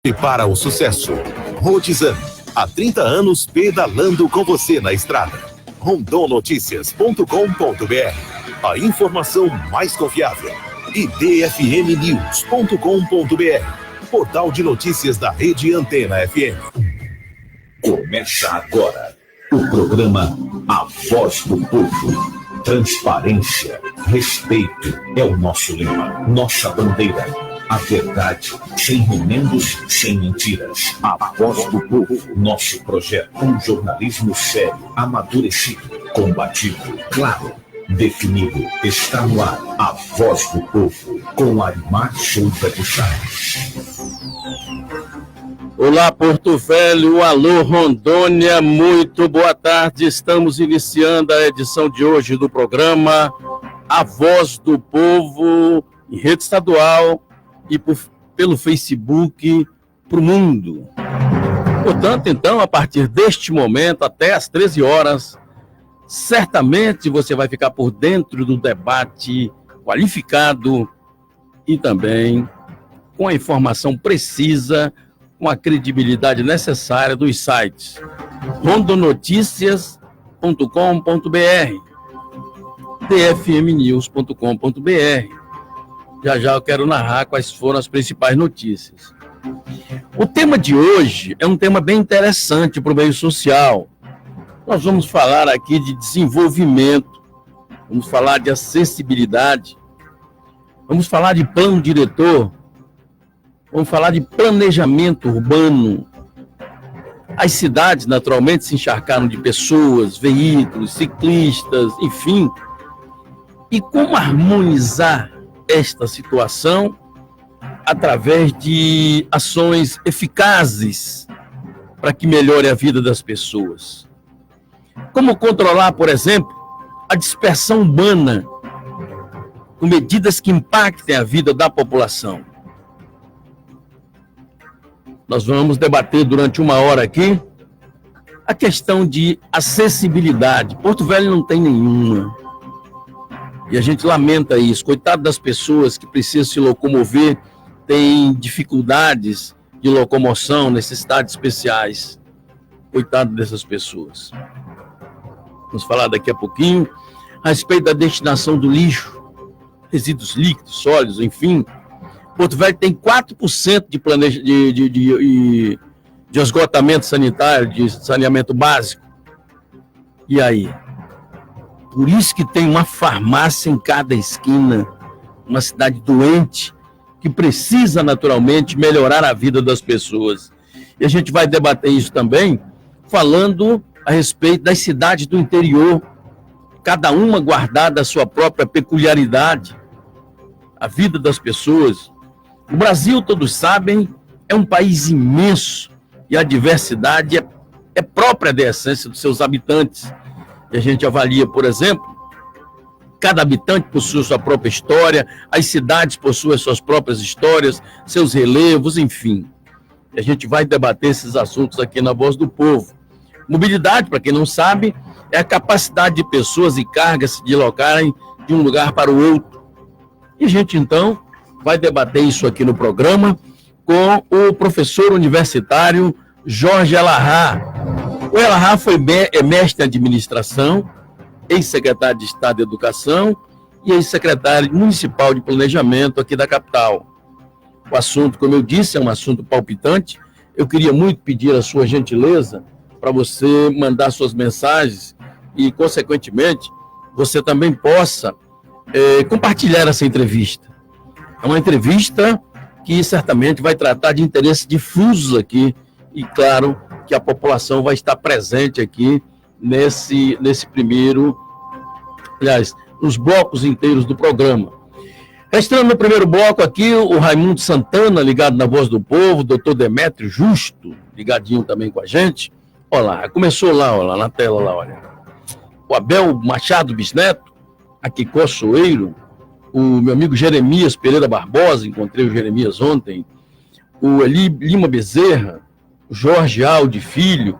E para o sucesso, Rodizan, há 30 anos pedalando com você na estrada. rondonoticias.com.br, a informação mais confiável. E dfmnews.com.br, portal de notícias da Rede Antena FM. Começa agora o programa A Voz do Povo. Transparência, respeito é o nosso lema, nossa bandeira. A verdade, sem remendos, sem mentiras. A Voz do Povo, nosso projeto. Um jornalismo sério, amadurecido, combativo, claro, definido. Está no ar. A Voz do Povo, com Aymar Souza de Sá. Olá, Porto Velho, alô, Rondônia, muito boa tarde. Estamos iniciando a edição de hoje do programa A Voz do Povo, em rede estadual e pelo Facebook para o mundo. Portanto, então, a partir deste momento, até às 13 horas, certamente você vai ficar por dentro do debate qualificado e também com a informação precisa, com a credibilidade necessária dos sites rondonoticias.com.br, dfmnews.com.br. Já eu quero narrar quais foram as principais notícias. O tema de hoje é um tema bem interessante para o meio social. Nós vamos falar aqui de desenvolvimento, vamos falar de acessibilidade, vamos falar de plano diretor, vamos falar de planejamento urbano. As cidades, naturalmente, se encharcaram de pessoas, veículos, ciclistas, enfim. E como harmonizar esta situação através de ações eficazes para que melhore a vida das pessoas? Como controlar, por exemplo, a dispersão urbana com medidas que impactem a vida da população? Nós vamos debater durante uma hora aqui a questão de acessibilidade. Porto Velho não tem nenhuma. E a gente lamenta isso. Coitado das pessoas que precisam se locomover, têm dificuldades de locomoção, necessidades especiais. Coitado dessas pessoas. Vamos falar daqui a pouquinho a respeito da destinação do lixo, resíduos líquidos, sólidos, enfim. Porto Velho tem 4% de esgotamento sanitário, de saneamento básico. E aí? Por isso que tem uma farmácia em cada esquina, uma cidade doente, que precisa naturalmente melhorar a vida das pessoas. E a gente vai debater isso também, falando a respeito das cidades do interior, cada uma guardada a sua própria peculiaridade, a vida das pessoas. O Brasil, todos sabem, é um país imenso e a diversidade é própria da essência dos seus habitantes. E a gente avalia, por exemplo, cada habitante possui sua própria história, as cidades possuem suas próprias histórias, seus relevos, enfim. E a gente vai debater esses assuntos aqui na Voz do Povo. Mobilidade, para quem não sabe, é a capacidade de pessoas e cargas se deslocarem de um lugar para o outro. E a gente, então, vai debater isso aqui no programa com o professor universitário Jorge Elahá. O Elahá foi mestre em administração, ex-secretário de Estado de Educação e ex-secretário municipal de planejamento aqui da capital. O assunto, como eu disse, é um assunto palpitante. Eu queria muito pedir a sua gentileza para você mandar suas mensagens e, consequentemente, você também possa compartilhar essa entrevista. É uma entrevista que certamente vai tratar de interesses difusos aqui e, claro, que a população vai estar presente aqui nesse primeiro, aliás, nos blocos inteiros do programa. Restando no primeiro bloco aqui, o Raimundo Santana, ligado na Voz do Povo, o doutor Demétrio Justo, ligadinho também com a gente. Olha lá, começou lá na tela, lá, olha. O Abel Machado Bisneto, a Kiko Soeiro, o meu amigo Jeremias Pereira Barbosa, encontrei o Jeremias ontem, o Eli Lima Bezerra, o Jorge Aldi Filho,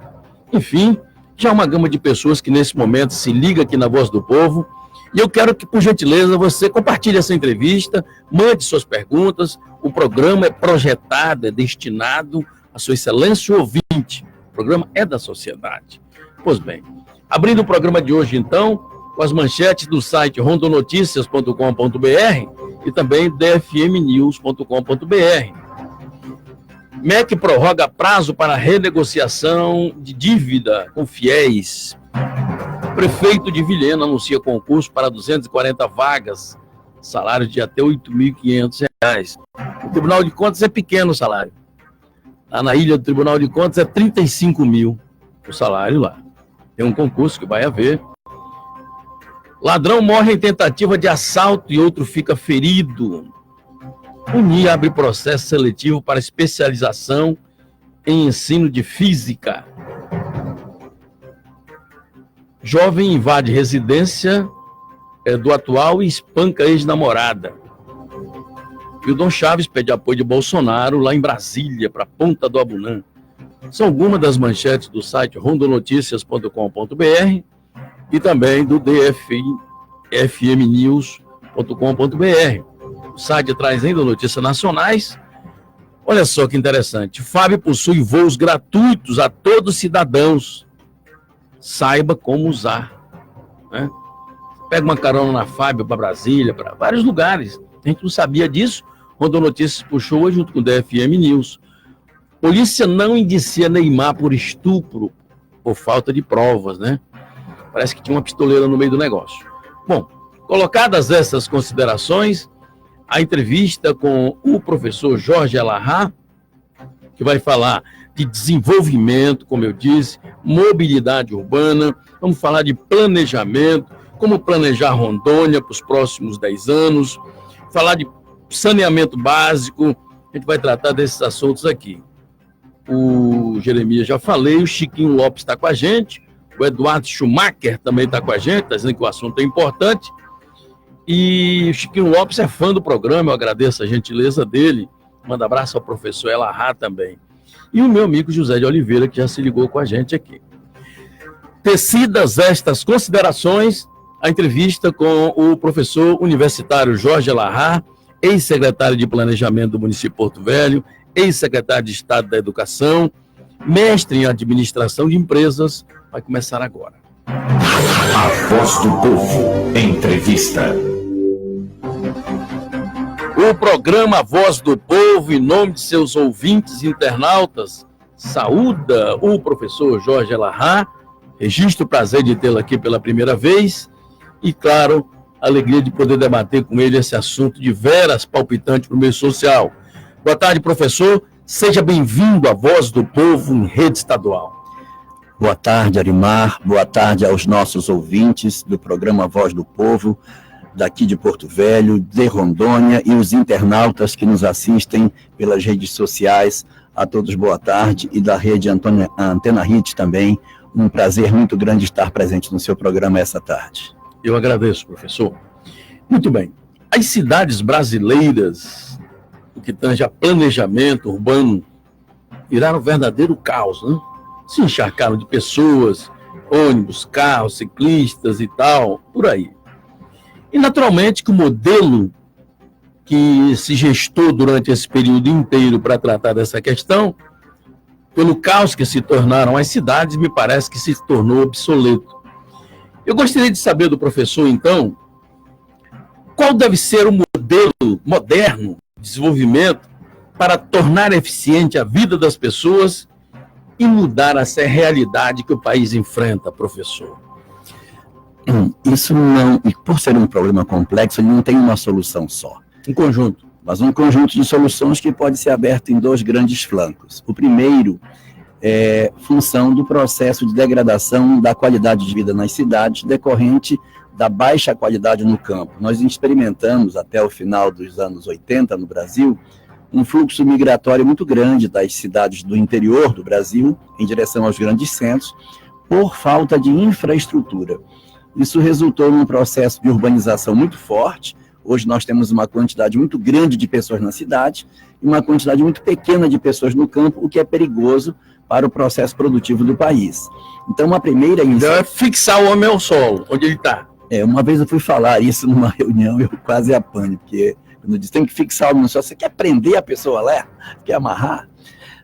enfim, já uma gama de pessoas que nesse momento se liga aqui na Voz do Povo. E eu quero que, por gentileza, você compartilhe essa entrevista, mande suas perguntas, O programa é projetado, é destinado à sua excelência ouvinte. O programa é da sociedade. Pois bem, abrindo o programa de hoje, então, com as manchetes do site rondonoticias.com.br e também dfmnews.com.br. MEC prorroga prazo para renegociação de dívida com fiéis. Prefeito de Vilhena anuncia concurso para 240 vagas, salário de até R$ 8.500. O Tribunal de Contas é pequeno o salário. Lá na ilha do Tribunal de Contas é 35 mil o salário lá. Tem um concurso que vai haver. Ladrão morre em tentativa de assalto e outro fica ferido. Uni abre processo seletivo para especialização em ensino de física. Jovem invade residência do atual e espanca ex-namorada. E o Dom Chaves pede apoio de Bolsonaro lá em Brasília, para a Ponta do Abunã. São algumas das manchetes do site rondonoticias.com.br e também do dfmnews.com.br. O site traz ainda notícias nacionais. Olha só que interessante. FAB possui voos gratuitos a todos os cidadãos. Saiba como usar. Né? Pega uma carona na FAB para Brasília, para vários lugares. A gente não sabia disso. Rondonoticias puxou junto com o DFM News. Polícia não indicia Neymar por estupro, por falta de provas, né? Parece que tinha uma pistoleira no meio do negócio. Bom, colocadas essas considerações, a entrevista com o professor Jorge Elahá, que vai falar de desenvolvimento, como eu disse, mobilidade urbana, vamos falar de planejamento, como planejar Rondônia para os próximos 10 anos, falar de saneamento básico, a gente vai tratar desses assuntos aqui. O Jeremias já falei, o Chiquinho Lopes está com a gente, o Eduardo Schumacher também está com a gente, está dizendo que o assunto é importante. E o Chiquinho Lopes é fã do programa, eu agradeço a gentileza dele. Manda abraço ao professor Elahá também. E o meu amigo José de Oliveira, que já se ligou com a gente aqui. Tecidas estas considerações, a entrevista com o professor universitário Jorge Elahá, ex-secretário de Planejamento do município de Porto Velho, ex-secretário de Estado da Educação, mestre em Administração de Empresas, vai começar agora. A Voz do Povo. Entrevista. O programa Voz do Povo, em nome de seus ouvintes e internautas, saúda o professor Jorge Elahá. Registro o prazer de tê-lo aqui pela primeira vez e, claro, a alegria de poder debater com ele esse assunto de veras palpitante para o meio social. Boa tarde, professor. Seja bem-vindo à Voz do Povo em rede estadual. Boa tarde, Arimar. Boa tarde aos nossos ouvintes do programa Voz do Povo, daqui de Porto Velho, de Rondônia, e os internautas que nos assistem pelas redes sociais. A todos boa tarde, e da rede Antena Hit também. Um prazer muito grande estar presente no seu programa essa tarde. Eu agradeço, professor. Muito bem. As cidades brasileiras, o que tange a planejamento urbano, viraram um verdadeiro caos, né? Se encharcaram de pessoas, ônibus, carros, ciclistas e tal, por aí. E, naturalmente, que o modelo que se gestou durante esse período inteiro para tratar dessa questão, pelo caos que se tornaram as cidades, me parece que se tornou obsoleto. Eu gostaria de saber do professor, então, qual deve ser o modelo moderno de desenvolvimento para tornar eficiente a vida das pessoas e mudar essa realidade que o país enfrenta, professor. Isso não, e por ser um problema complexo, ele não tem uma solução só. Um conjunto. Mas um conjunto de soluções que pode ser aberto em dois grandes flancos. O primeiro é função do processo de degradação da qualidade de vida nas cidades, decorrente da baixa qualidade no campo. Nós experimentamos, até o final dos anos 80 no Brasil, um fluxo migratório muito grande das cidades do interior do Brasil em direção aos grandes centros, por falta de infraestrutura. Isso resultou num processo de urbanização muito forte. Hoje nós temos uma quantidade muito grande de pessoas na cidade e uma quantidade muito pequena de pessoas no campo, o que é perigoso para o processo produtivo do país. Então, uma primeira iniciativa... é fixar o homem ao solo, onde ele está. Uma vez eu fui falar isso numa reunião e eu quase apanho, porque Quando diz tem que fixar algo no solo, você quer prender a pessoa lá? Quer amarrar?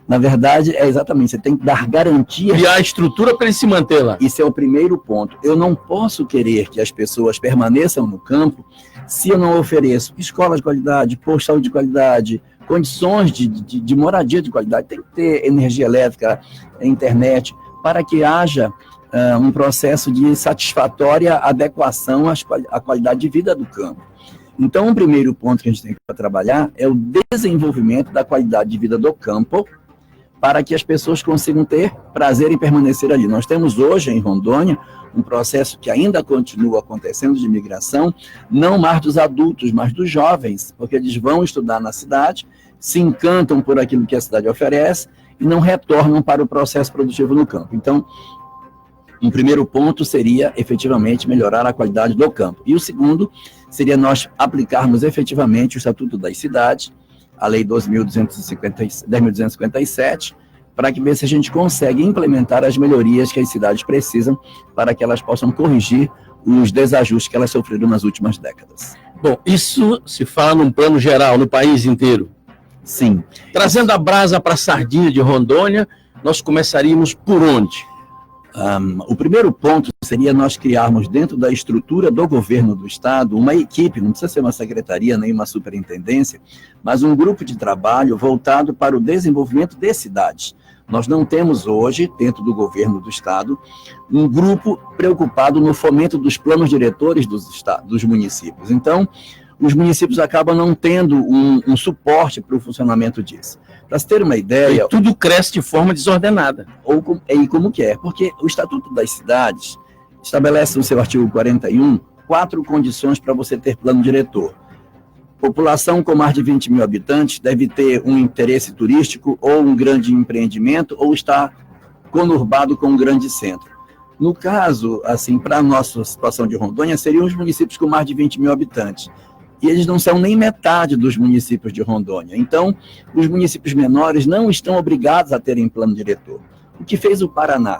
Na verdade, é exatamente, você tem que dar garantia. Criar a estrutura para ele se manter lá. Isso é o primeiro ponto. Eu não posso querer que as pessoas permaneçam no campo se eu não ofereço escola de qualidade, posto de saúde de qualidade, condições de moradia de qualidade. Tem que ter energia elétrica, internet, para que haja um processo de satisfatória adequação à qualidade de vida do campo. Então, o primeiro ponto que a gente tem que trabalhar é o desenvolvimento da qualidade de vida do campo, para que as pessoas consigam ter prazer em permanecer ali. Nós temos hoje em Rondônia um processo que ainda continua acontecendo de migração, não mais dos adultos, mas dos jovens, porque eles vão estudar na cidade, se encantam por aquilo que a cidade oferece e não retornam para o processo produtivo no campo. Então, um primeiro ponto seria, efetivamente, melhorar a qualidade do campo. E o segundo seria nós aplicarmos efetivamente o Estatuto das Cidades, a Lei 10.257, para que ver se a gente consegue implementar as melhorias que as cidades precisam para que elas possam corrigir os desajustes que elas sofreram nas últimas décadas. Bom, isso se fala num plano geral, no país inteiro. Sim. Trazendo a brasa para a sardinha de Rondônia, nós começaríamos por onde? O primeiro ponto seria nós criarmos dentro da estrutura do governo do estado uma equipe, não precisa ser uma secretaria nem uma superintendência, mas um grupo de trabalho voltado para o desenvolvimento de cidades. Nós não temos hoje, dentro do governo do estado, um grupo preocupado no fomento dos planos diretores dos municípios. Então, os municípios acabam não tendo um suporte para o funcionamento disso. Para se ter uma ideia... E tudo cresce de forma desordenada. E como que é? Porque o Estatuto das Cidades estabelece no seu artigo 41 4 condições para você ter plano diretor. População com mais de 20 mil habitantes deve ter um interesse turístico ou um grande empreendimento ou estar conurbado com um grande centro. No caso, assim, para a nossa situação de Rondônia, seriam os municípios com mais de 20 mil habitantes. E eles não são nem metade dos municípios de Rondônia. Então, os municípios menores não estão obrigados a terem plano diretor. O que fez o Paraná?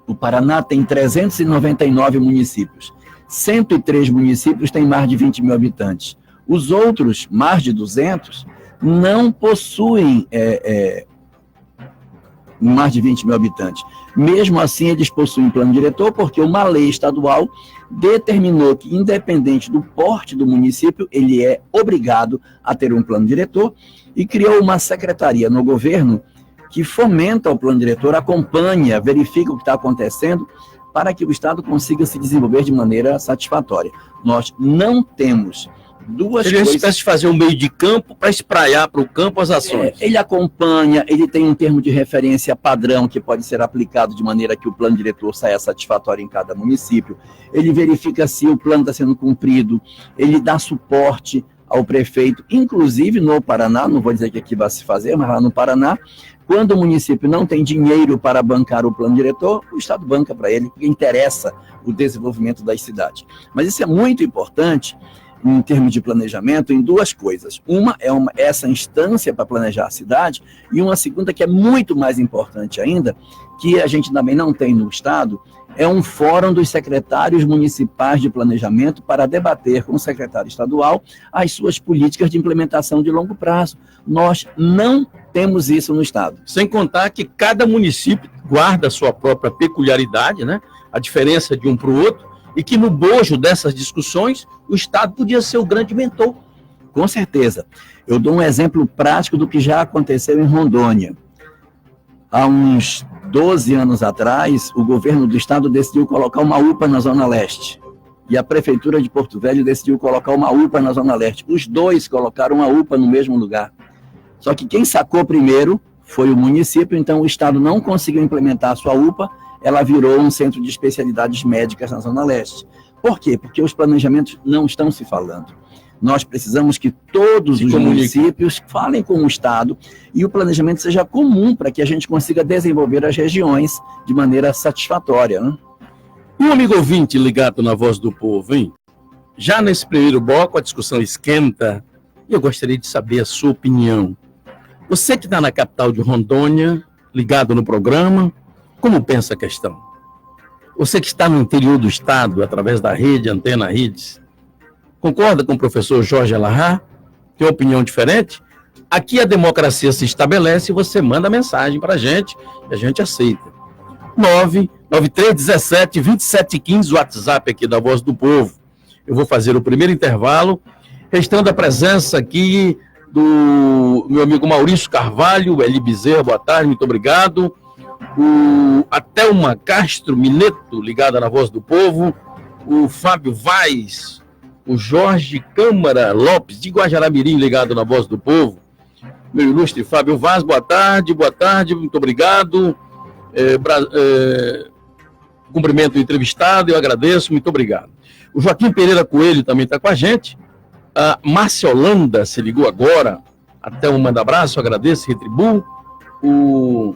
O Paraná tem 399 municípios. 103 municípios têm mais de 20 mil habitantes. Os outros, mais de 200, não possuem mais de 20 mil habitantes. Mesmo assim, eles possuem plano diretor, porque uma lei estadual determinou que, independente do porte do município, ele é obrigado a ter um plano diretor e criou uma secretaria no governo que fomenta o plano diretor, acompanha, verifica o que está acontecendo, para que o Estado consiga se desenvolver de maneira satisfatória. Nós não temos duas Seria coisas... uma espécie de fazer um meio de campo para espraiar para o campo as ações. Ele acompanha, ele tem um termo de referência padrão que pode ser aplicado de maneira que o plano diretor saia satisfatório em cada município. Ele verifica se o plano está sendo cumprido, ele dá suporte ao prefeito, inclusive no Paraná, não vou dizer que aqui vai se fazer, mas lá no Paraná, quando o município não tem dinheiro para bancar o plano diretor, o Estado banca para ele, porque interessa o desenvolvimento das cidades. Mas isso é muito importante em termos de planejamento, em duas coisas. Uma é essa instância para planejar a cidade, e uma segunda que é muito mais importante ainda, que a gente também não tem no Estado, é um fórum dos secretários municipais de planejamento para debater com o secretário estadual as suas políticas de implementação de longo prazo. Nós não temos isso no Estado. Sem contar que cada município guarda a sua própria peculiaridade, né? A diferença de um para o outro, e que no bojo dessas discussões, o Estado podia ser o grande mentor. Com certeza. Eu dou um exemplo prático do que já aconteceu em Rondônia. Há uns 12 anos atrás, o governo do Estado decidiu colocar uma UPA na Zona Leste. E a Prefeitura de Porto Velho decidiu colocar uma UPA na Zona Leste. Os dois colocaram uma UPA no mesmo lugar. Só que quem sacou primeiro foi o município, então o Estado não conseguiu implementar a sua UPA, ela virou um centro de especialidades médicas na Zona Leste. Por quê? Porque os planejamentos não estão se falando. Nós precisamos que todos os municípios falem com o Estado e o planejamento seja comum para que a gente consiga desenvolver as regiões de maneira satisfatória, né? Um amigo ouvinte ligado na Voz do Povo, hein? Já nesse primeiro bloco a discussão esquenta e eu gostaria de saber a sua opinião. Você que está na capital de Rondônia, ligado no programa, como pensa a questão? Você que está no interior do estado, através da rede Antena Redes, concorda com o professor Jorge Alahá? Tem opinião diferente? Aqui a democracia se estabelece e você manda mensagem para a gente e a gente aceita. 99317-2715, o WhatsApp aqui da Voz do Povo. Eu vou fazer o primeiro intervalo, restando a presença aqui do meu amigo Maurício Carvalho, Eli Bezerra, boa tarde, muito obrigado. O Atelma Castro Mineto, ligada na Voz do Povo. O Fábio Vaz, o Jorge Câmara Lopes, de Guajará-Mirim, ligado na Voz do Povo. Meu ilustre Fábio Vaz, boa tarde, muito obrigado. Cumprimento o entrevistado, eu agradeço, muito obrigado. O Joaquim Pereira Coelho também está com a gente. A Márcia Holanda se ligou agora. Até um manda abraço, agradeço, retribuo. O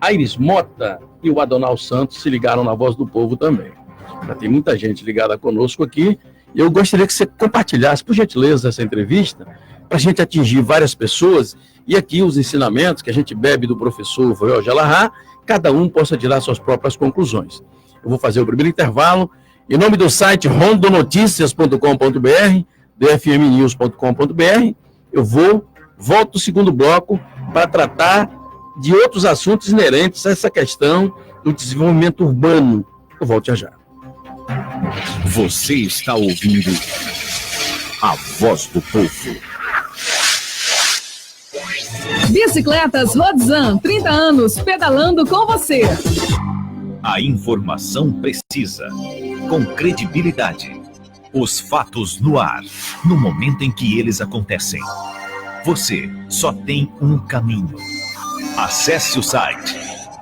Aires Mota e o Adonal Santos se ligaram na Voz do Povo também. Já tem muita gente ligada conosco aqui. Eu gostaria que você compartilhasse, por gentileza, essa entrevista, para a gente atingir várias pessoas. E aqui os ensinamentos que a gente bebe do professor Jorge Alahá, cada um possa tirar suas próprias conclusões. Eu vou fazer o primeiro intervalo. Em nome do site rondonoticias.com.br, dfmnews.com.br, eu volto o segundo bloco para tratar de outros assuntos inerentes a essa questão do desenvolvimento urbano. Eu volto já. Você está ouvindo a Voz do Povo. Bicicletas Rodzan, 30 anos pedalando com você. A informação precisa, com credibilidade. Os fatos no ar, no momento em que eles acontecem. Você só tem um caminho. Acesse o site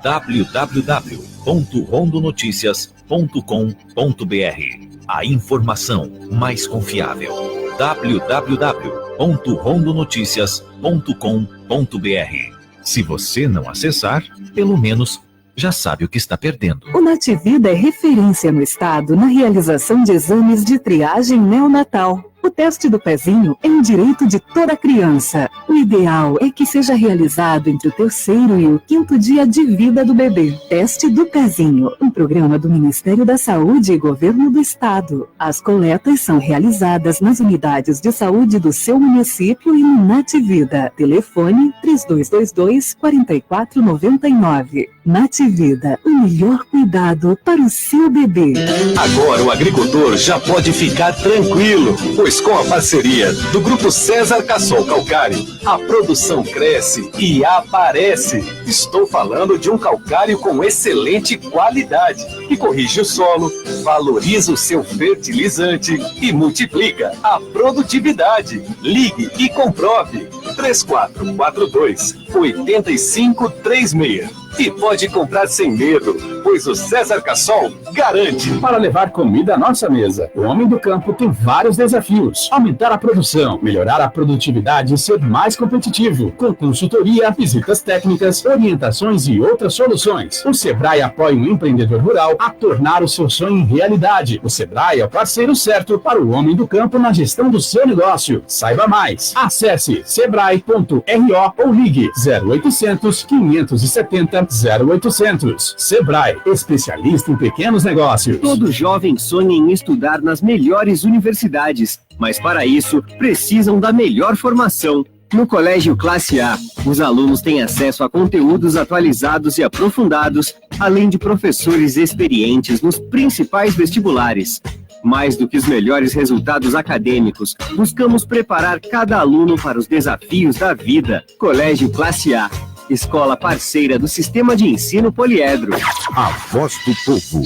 www.rondonoticias.com.br. A informação mais confiável. www.rondonoticias.com.br. Se você não acessar, pelo menos já sabe o que está perdendo. O Nativida é referência no estado na realização de exames de triagem neonatal. O teste do pezinho é um direito de toda criança. O ideal é que seja realizado entre o 3º e o 5º dia de vida do bebê. Teste do pezinho, um programa do Ministério da Saúde e Governo do Estado. As coletas são realizadas nas unidades de saúde do seu município e no Nativida. Telefone 3222-4499. Nativida, o melhor cuidado para o seu bebê. Agora o agricultor já pode ficar tranquilo, pois com a parceria do Grupo César Cassol Calcário, a produção cresce e aparece. Estou falando de um calcário com excelente qualidade, que corrige o solo, valoriza o seu fertilizante e multiplica a produtividade. Ligue e comprove. 3442-8536. E pode comprar sem medo, pois o César Cassol garante. Para levar comida à nossa mesa, o homem do campo tem vários desafios. Aumentar a produção, melhorar a produtividade e ser mais competitivo. Com consultoria, visitas técnicas, orientações e outras soluções. O Sebrae apoia o empreendedor rural a tornar o seu sonho realidade. O Sebrae é o parceiro certo para o homem do campo na gestão do seu negócio. Saiba mais. Acesse sebrae.ro ou ligue 0800 570 0800. Sebrae, especialista em pequenos negócios. Todo jovem sonha em estudar nas melhores universidades, mas para isso precisam da melhor formação. No Colégio Classe A, os alunos têm acesso a conteúdos atualizados e aprofundados, além de professores experientes nos principais vestibulares. Mais do que os melhores resultados acadêmicos, buscamos preparar cada aluno para os desafios da vida. Colégio Classe A, escola parceira do Sistema de Ensino Poliedro. A Voz do Povo.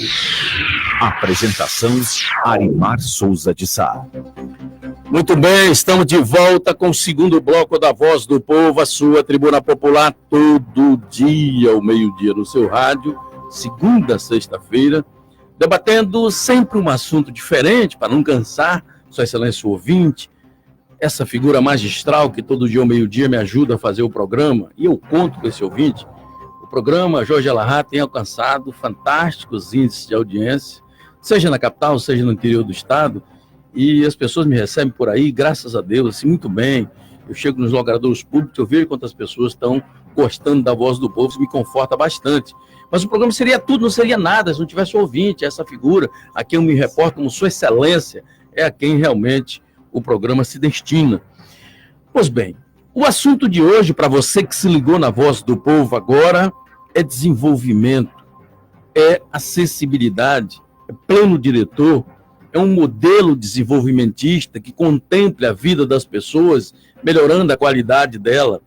Apresentação: Arimar Souza de Sá. Muito bem, estamos de volta com o segundo bloco da Voz do Povo, a sua tribuna popular, todo dia, ao meio-dia, no seu rádio, segunda a sexta-feira, debatendo sempre um assunto diferente, para não cansar, Sua Excelência o ouvinte, essa figura magistral que todo dia ao meio-dia me ajuda a fazer o programa, e eu conto com esse ouvinte. O programa Jorge Alahá tem alcançado fantásticos índices de audiência, seja na capital, seja no interior do estado, e as pessoas me recebem por aí, graças a Deus, assim, muito bem. Eu chego nos logradouros públicos, eu vejo quantas pessoas estão gostando da Voz do Povo, isso me conforta bastante. Mas o programa seria tudo, não seria nada, se não tivesse ouvinte, essa figura, a quem eu me reporto como Sua Excelência, é a quem realmente o programa se destina. Pois bem, o assunto de hoje, para você que se ligou na Voz do Povo agora, é desenvolvimento, é acessibilidade, é plano diretor, é um modelo desenvolvimentista que contemple a vida das pessoas, melhorando a qualidade dela.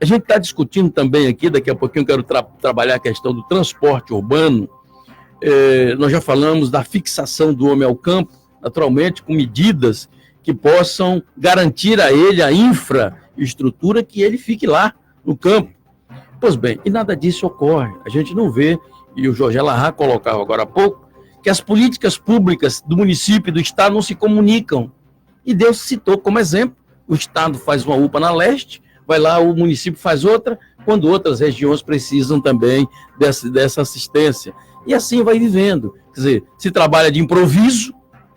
A gente está discutindo também aqui, daqui a pouquinho eu quero trabalhar a questão do transporte urbano. Nós já falamos da fixação do homem ao campo, naturalmente com medidas que possam garantir a ele a infraestrutura que ele fique lá no campo. Pois bem, e nada disso ocorre. A gente não vê, e o Jorge Elahá colocava agora há pouco, que as políticas públicas do município e do estado não se comunicam. E Deus citou como exemplo, o estado faz uma UPA na leste, vai lá, o município faz outra, quando outras regiões precisam também dessa assistência. E assim vai vivendo. Quer dizer, se trabalha de improviso,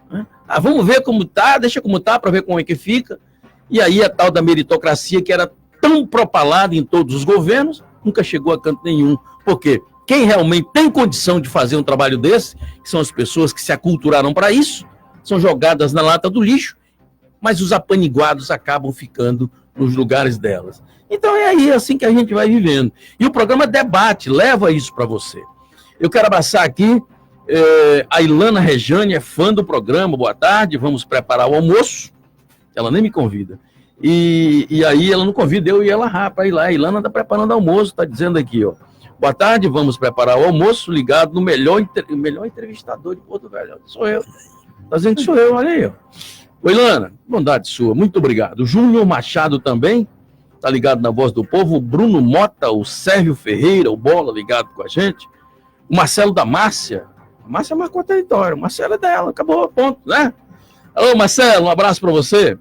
né? Vamos ver como está, deixa como está para ver como é que fica. E aí a tal da meritocracia que era tão propalada em todos os governos, nunca chegou a canto nenhum. Por quê? Quem realmente tem condição de fazer um trabalho desse, que são as pessoas que se aculturaram para isso, são jogadas na lata do lixo, mas os apaniguados acabam ficando nos lugares delas. Então é aí assim que a gente vai vivendo. E o programa debate, leva isso para você. Eu quero abraçar aqui a Ilana Rejane, é fã do programa. Boa tarde, vamos preparar o almoço. Ela nem me convida. E aí ela não convida eu e ela para ir lá. A Ilana está preparando o almoço, está dizendo aqui, ó. Boa tarde, vamos preparar o almoço ligado no melhor entrevistador de Porto Velho. Sou eu. Está dizendo que sou eu, olha aí, ó. Oi, Ilana, bondade sua, muito obrigado. O Júnior Machado também está ligado na Voz do Povo. O Bruno Mota, o Sérgio Ferreira, o Bola ligado com a gente. O Marcelo da Márcia. A Márcia marcou o território, o Marcelo é dela, acabou, ponto, né? Alô, Marcelo, um abraço para você.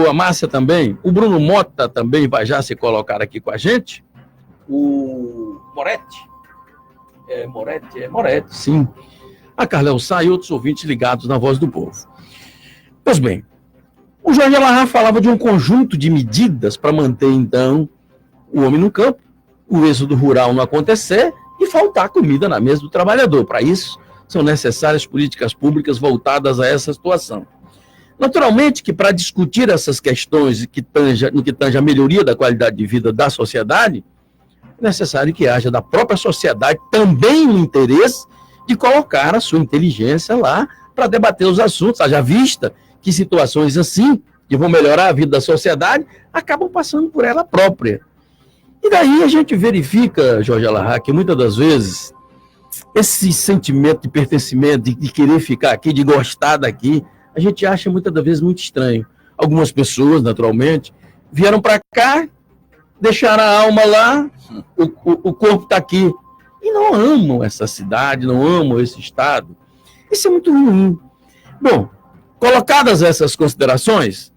A Márcia também. O Bruno Mota também vai já se colocar aqui com a gente. O Moretti. Moretti, sim. A Carlel Sá e outros ouvintes ligados na Voz do Povo. Pois bem, o Jorge Elahá falava de um conjunto de medidas para manter, então, o homem no campo, o êxodo rural não acontecer e faltar comida na mesa do trabalhador. Para isso, são necessárias políticas públicas voltadas a essa situação. Naturalmente que para discutir essas questões no que tange a melhoria da qualidade de vida da sociedade, é necessário que haja da própria sociedade também o interesse de colocar a sua inteligência lá para debater os assuntos, haja vista que situações assim, que vão melhorar a vida da sociedade, acabam passando por ela própria. E daí a gente verifica, Jorge Elahá, que muitas das vezes esse sentimento de pertencimento, de querer ficar aqui, de gostar daqui, a gente acha muitas das vezes muito estranho. Algumas pessoas, naturalmente, vieram para cá, deixaram a alma lá, o corpo está aqui, e não amam essa cidade, não amam esse estado. Isso é muito ruim. Bom, colocadas essas considerações,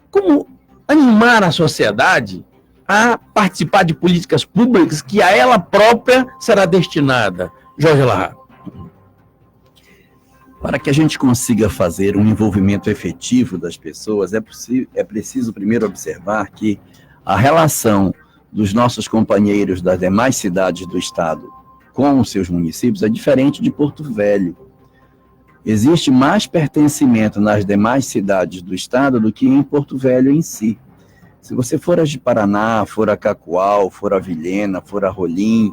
como animar a sociedade a participar de políticas públicas que a ela própria será destinada? Jorge Elahá. Para que a gente consiga fazer um envolvimento efetivo das pessoas, é preciso primeiro observar que a relação dos nossos companheiros das demais cidades do estado com os seus municípios é diferente de Porto Velho. Existe mais pertencimento nas demais cidades do estado do que em Porto Velho em si. Se você for a de Paraná, for a Cacoal, for a Vilhena, for a Rolim,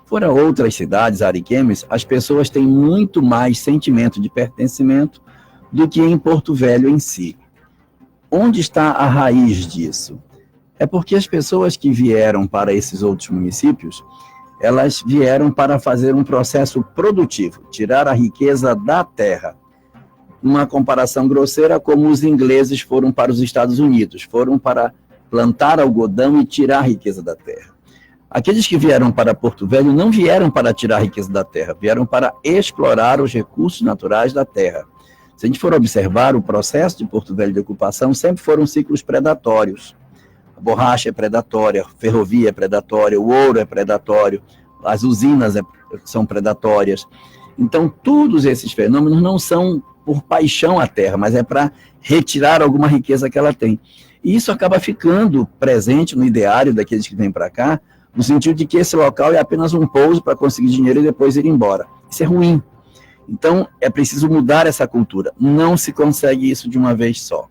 for a outras cidades, Ariquemes, as pessoas têm muito mais sentimento de pertencimento do que em Porto Velho em si. Onde está a raiz disso? É porque as pessoas que vieram para esses outros municípios, elas vieram para fazer um processo produtivo, tirar a riqueza da terra. Uma comparação grosseira, como os ingleses foram para os Estados Unidos, foram para plantar algodão e tirar a riqueza da terra. Aqueles que vieram para Porto Velho não vieram para tirar a riqueza da terra, vieram para explorar os recursos naturais da terra. Se a gente for observar o processo de Porto Velho de ocupação, sempre foram ciclos predatórios. A borracha é predatória, a ferrovia é predatória, o ouro é predatório, as usinas são predatórias. Então, todos esses fenômenos não são por paixão à terra, mas é para retirar alguma riqueza que ela tem. E isso acaba ficando presente no ideário daqueles que vêm para cá, no sentido de que esse local é apenas um pouso para conseguir dinheiro e depois ir embora. Isso é ruim. Então, é preciso mudar essa cultura. Não se consegue isso de uma vez só.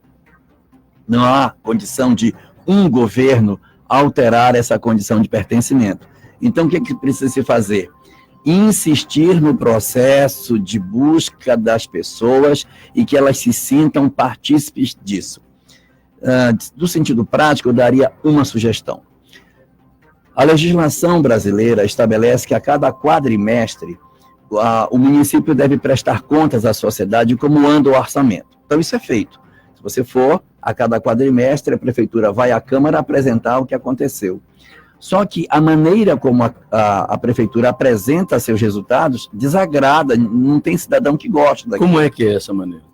Não há condição de um governo alterar essa condição de pertencimento. Então, o que precisa se fazer? Insistir no processo de busca das pessoas e que elas se sintam partícipes disso. Do sentido prático, eu daria uma sugestão. A legislação brasileira estabelece que a cada quadrimestre o município deve prestar contas à sociedade de como anda o orçamento. Então, isso é feito. Se você for, a cada quadrimestre, a prefeitura vai à Câmara apresentar o que aconteceu. Só que a maneira como a prefeitura apresenta seus resultados desagrada, não tem cidadão que gosta daquilo. Como é que é essa maneira?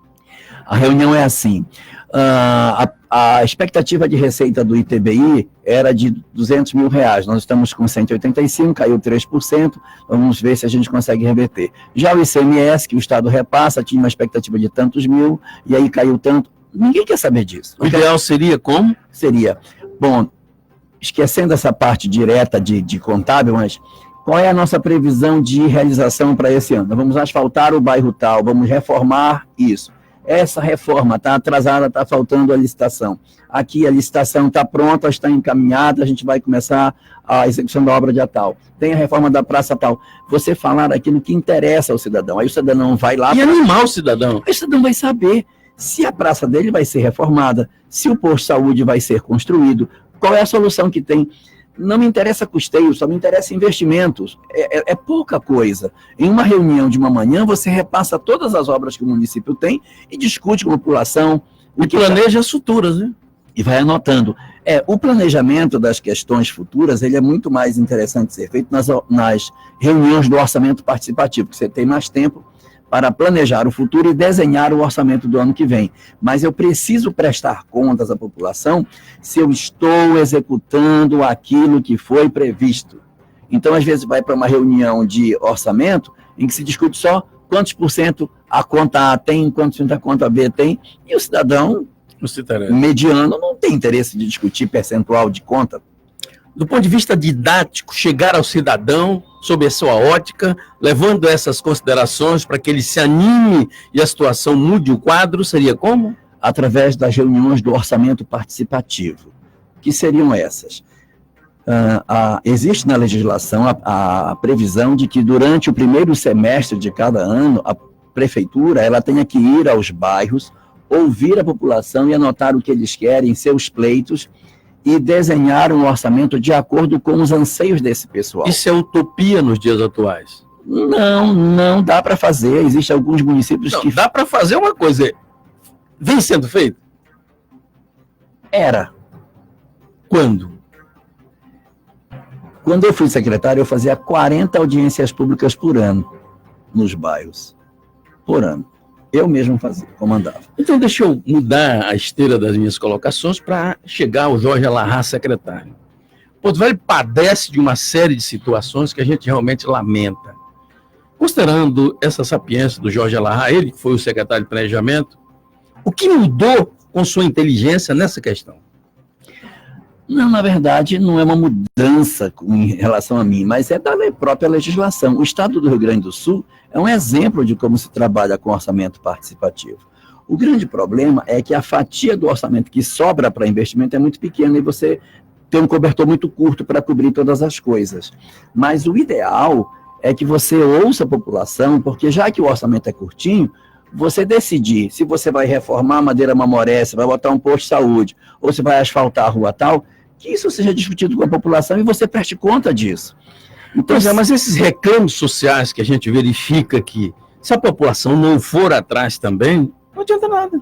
A reunião é assim, a expectativa de receita do ITBI era de R$200 mil, nós estamos com 185, caiu 3%, vamos ver se a gente consegue reverter. Já o ICMS, que o Estado repassa, tinha uma expectativa de tantos mil, e aí caiu tanto, ninguém quer saber disso. O ideal seria como? Seria, bom, esquecendo essa parte direta de contábil, mas qual é a nossa previsão de realização para esse ano? Nós vamos asfaltar o bairro tal, vamos reformar isso. Essa reforma está atrasada, está faltando a licitação. Aqui a licitação está pronta, está encaminhada, a gente vai começar a execução da obra de tal. Tem a reforma da praça tal. Você falar aquilo que interessa ao cidadão. Aí o cidadão vai lá... E animar o cidadão. O cidadão vai saber se a praça dele vai ser reformada, se o posto de saúde vai ser construído, qual é a solução que tem. Não me interessa custeio, só me interessa investimentos. É pouca coisa. Em uma reunião de uma manhã, você repassa todas as obras que o município tem e discute com a população. E planeja as futuras, né? E vai anotando. O planejamento das questões futuras, ele é muito mais interessante ser feito nas reuniões do orçamento participativo, porque você tem mais tempo para planejar o futuro e desenhar o orçamento do ano que vem. Mas eu preciso prestar contas à população se eu estou executando aquilo que foi previsto. Então, às vezes, vai para uma reunião de orçamento em que se discute só quantos por cento a conta A tem, quantos por cento a conta B tem, e o cidadão mediano não tem interesse de discutir percentual de conta. Do ponto de vista didático, chegar ao cidadão sob a sua ótica, levando essas considerações para que ele se anime e a situação mude o quadro, seria como? Através das reuniões do orçamento participativo. Que seriam essas? Existe na legislação a previsão de que durante o primeiro semestre de cada ano, a prefeitura ela tenha que ir aos bairros, ouvir a população e anotar o que eles querem, seus pleitos, e desenhar um orçamento de acordo com os anseios desse pessoal. Isso é utopia nos dias atuais? Não dá para fazer. Existem alguns municípios que... Dá para fazer uma coisa. Vem sendo feito? Era. Quando? Quando eu fui secretário, eu fazia 40 audiências públicas por ano nos bairros. Por ano. Eu mesmo fazia, comandava. Então, deixa eu mudar a esteira das minhas colocações para chegar ao Jorge Alarrá, secretário. Porto Velho padece de uma série de situações que a gente realmente lamenta. Considerando essa sapiência do Jorge Alarrá, ele que foi o secretário de Planejamento, o que mudou com sua inteligência nessa questão? Não, na verdade, não é uma mudança em relação a mim, mas é da própria legislação. O Estado do Rio Grande do Sul é um exemplo de como se trabalha com orçamento participativo. O grande problema é que a fatia do orçamento que sobra para investimento é muito pequena e você tem um cobertor muito curto para cobrir todas as coisas. Mas o ideal é que você ouça a população, porque já que o orçamento é curtinho, você decidir se você vai reformar a Madeira Mamoré, se vai botar um posto de saúde, ou se vai asfaltar a rua tal, que isso seja discutido com a população e você preste conta disso. Então, mas esses reclamos sociais que a gente verifica aqui, se a população não for atrás também, não adianta nada.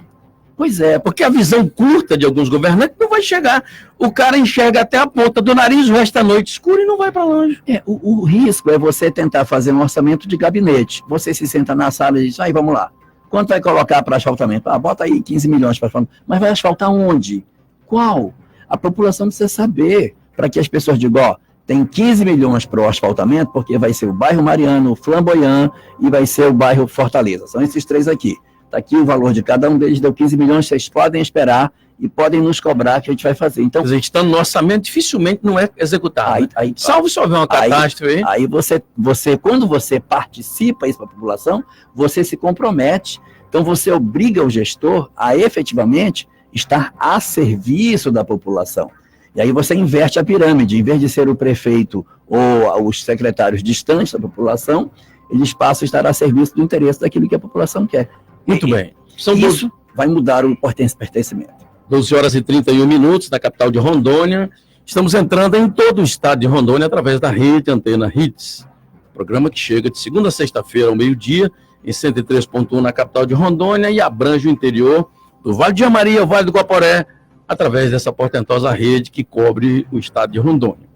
Pois é, porque a visão curta de alguns governantes não vai chegar. O cara enxerga até a ponta do nariz, o resto da noite escuro e não vai para longe. O risco é você tentar fazer um orçamento de gabinete. Você se senta na sala e diz, aí vamos lá, quanto vai colocar para asfaltamento? Bota aí 15 milhões para asfaltamento. Mas vai asfaltar onde? Qual? A população precisa saber, para que as pessoas digam, tem 15 milhões para o asfaltamento, porque vai ser o bairro Mariano, o Flamboyant e vai ser o bairro Fortaleza. São esses três aqui. Está aqui o valor de cada um deles, deu 15 milhões, vocês podem esperar e podem nos cobrar que a gente vai fazer. Então, a gente está no orçamento, dificilmente não é executado. Salvo se houver uma catástrofe. Aí você, quando você participa isso para a população, você se compromete. Então você obriga o gestor a efetivamente estar a serviço da população. E aí você inverte a pirâmide, em vez de ser o prefeito ou os secretários distantes da população, eles passam a estar a serviço do interesse daquilo que a população quer. Muito bem. Isso vai mudar o pertencimento. 12 horas e 31 minutos, na capital de Rondônia. Estamos entrando em todo o estado de Rondônia através da rede Antena Hits. Programa que chega de segunda a sexta-feira ao meio-dia, em 103.1 na capital de Rondônia e abrange o interior do Vale de Amaria, o Vale do Guaporé, através dessa portentosa rede que cobre o estado de Rondônia.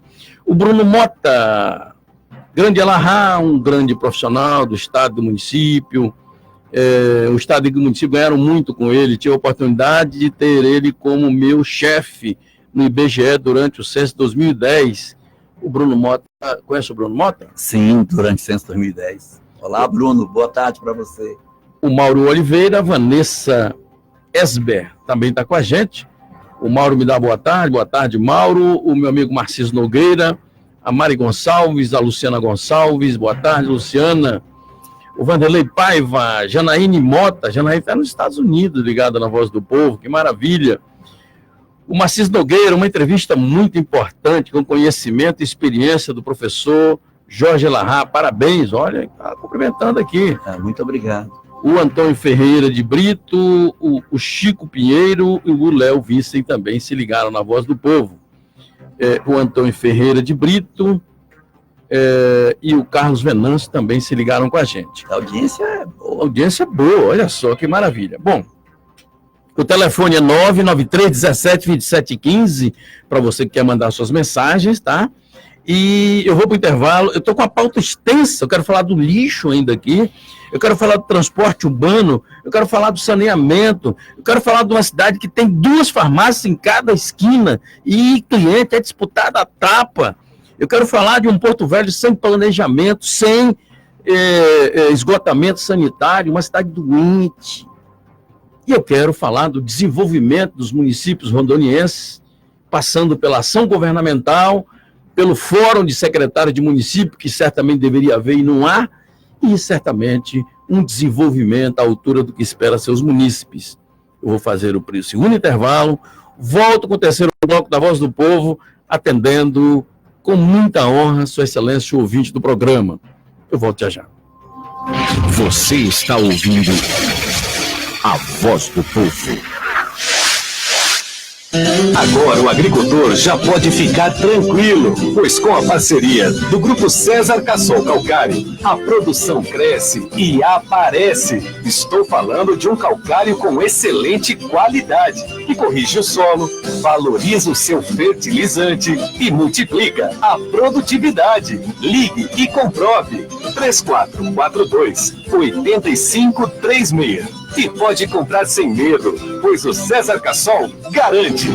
O Bruno Mota, grande Elahá, um grande profissional do estado, do município. O estado e o município ganharam muito com ele. Tive a oportunidade de ter ele como meu chefe no IBGE durante o censo 2010. O Bruno Mota, conhece o Bruno Mota? Sim, durante o censo 2010. Olá, Bruno, boa tarde para você. O Mauro Oliveira, Vanessa Esber também está com a gente. O Mauro me dá boa tarde, Mauro. O meu amigo Marciso Nogueira, a Mari Gonçalves, a Luciana Gonçalves, boa tarde, Luciana. O Vanderlei Paiva, Janaíne Mota, Janaíne está nos Estados Unidos, ligada na Voz do Povo, que maravilha. O Marciso Nogueira, uma entrevista muito importante, com conhecimento e experiência do professor Jorge Elahá, parabéns, olha, está cumprimentando aqui. Muito obrigado. O Antônio Ferreira de Brito, o Chico Pinheiro e o Léo Vicen também se ligaram na Voz do Povo. O Antônio Ferreira de Brito e o Carlos Venâncio também se ligaram com a gente. A audiência é boa. A audiência é boa, olha só que maravilha. Bom, o telefone é 993-17-27-15, para você que quer mandar suas mensagens, tá? E eu vou para o intervalo, eu estou com a pauta extensa, eu quero falar do lixo ainda aqui, eu quero falar do transporte urbano, eu quero falar do saneamento, eu quero falar de uma cidade que tem 2 farmácias em cada esquina e cliente é disputado a tapa. Eu quero falar de um Porto Velho sem planejamento, sem esgotamento sanitário, uma cidade doente. E eu quero falar do desenvolvimento dos municípios rondonienses, passando pela ação governamental, pelo Fórum de Secretários de Município, que certamente deveria haver e não há, e certamente um desenvolvimento à altura do que espera seus munícipes. Eu vou fazer o segundo intervalo, volto com o terceiro bloco da Voz do Povo, atendendo com muita honra Sua Excelência, o ouvinte do programa. Eu volto já já. Você está ouvindo a Voz do Povo. Agora o agricultor já pode ficar tranquilo, pois com a parceria do Grupo César Cassol Calcário, a produção cresce e aparece. Estou falando de um calcário com excelente qualidade, que corrige o solo, valoriza o seu fertilizante e multiplica a produtividade. Ligue e comprove. 3442-8536. E pode comprar sem medo, pois o César Cassol garante.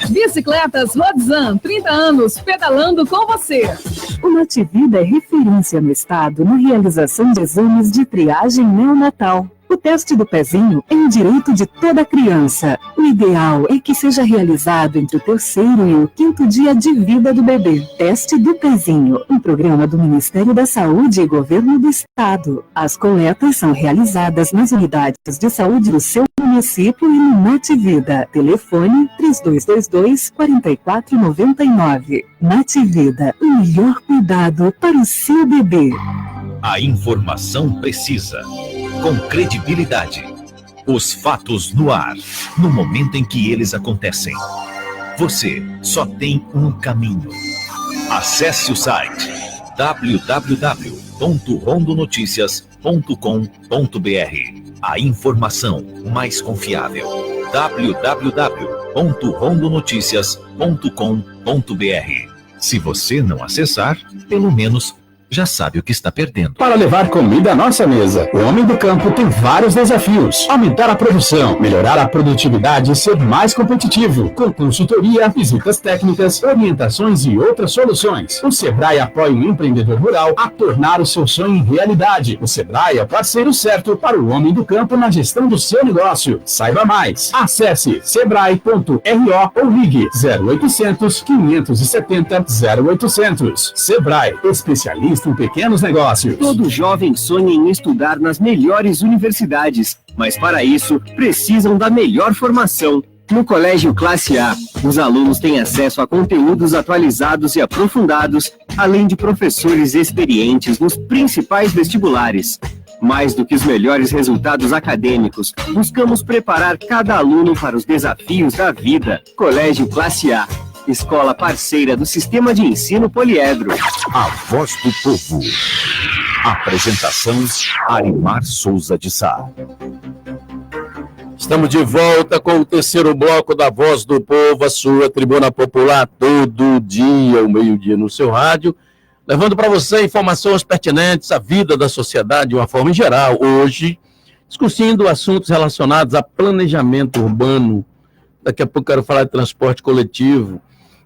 Bicicletas Rodzan, 30 anos, pedalando com você. O Nativida é referência no estado na realização de exames de triagem neonatal. O teste do pezinho é um direito de toda criança. O ideal é que seja realizado entre o 3º e o 5º dia de vida do bebê. Teste do pezinho, um programa do Ministério da Saúde e Governo do Estado. As coletas são realizadas nas unidades de saúde do seu município e no Nativida. Telefone 3222-4499. Nativida, o melhor cuidado para o seu bebê. A informação precisa, com credibilidade. Os fatos no ar, no momento em que eles acontecem. Você só tem um caminho. Acesse o site www.rondonoticias.com.br. A informação mais confiável. www.rondonoticias.com.br. Se você não acessar, pelo menos já sabe o que está perdendo. Para levar comida à nossa mesa, o homem do campo tem vários desafios. Aumentar a produção, melhorar a produtividade e ser mais competitivo. Com consultoria, visitas técnicas, orientações e outras soluções. O Sebrae apoia o empreendedor rural a tornar o seu sonho em realidade. O Sebrae é o parceiro certo para o homem do campo na gestão do seu negócio. Saiba mais. Acesse sebrae.ro ou ligue 0800 570 0800. Sebrae, especialista em pequenos negócios. Todo jovem sonha em estudar nas melhores universidades, mas para isso precisam da melhor formação. No Colégio Classe A, os alunos têm acesso a conteúdos atualizados e aprofundados, além de professores experientes nos principais vestibulares. Mais do que os melhores resultados acadêmicos, buscamos preparar cada aluno para os desafios da vida. Colégio Classe A, escola parceira do Sistema de Ensino Poliedro. A Voz do Povo. Apresentação: Arimar Souza de Sá. Estamos de volta com o terceiro bloco da Voz do Povo, a sua tribuna popular, todo dia, ao meio-dia, no seu rádio, levando para você informações pertinentes à vida da sociedade de uma forma em geral. Hoje, discutindo assuntos relacionados a planejamento urbano. Daqui a pouco quero falar de transporte coletivo,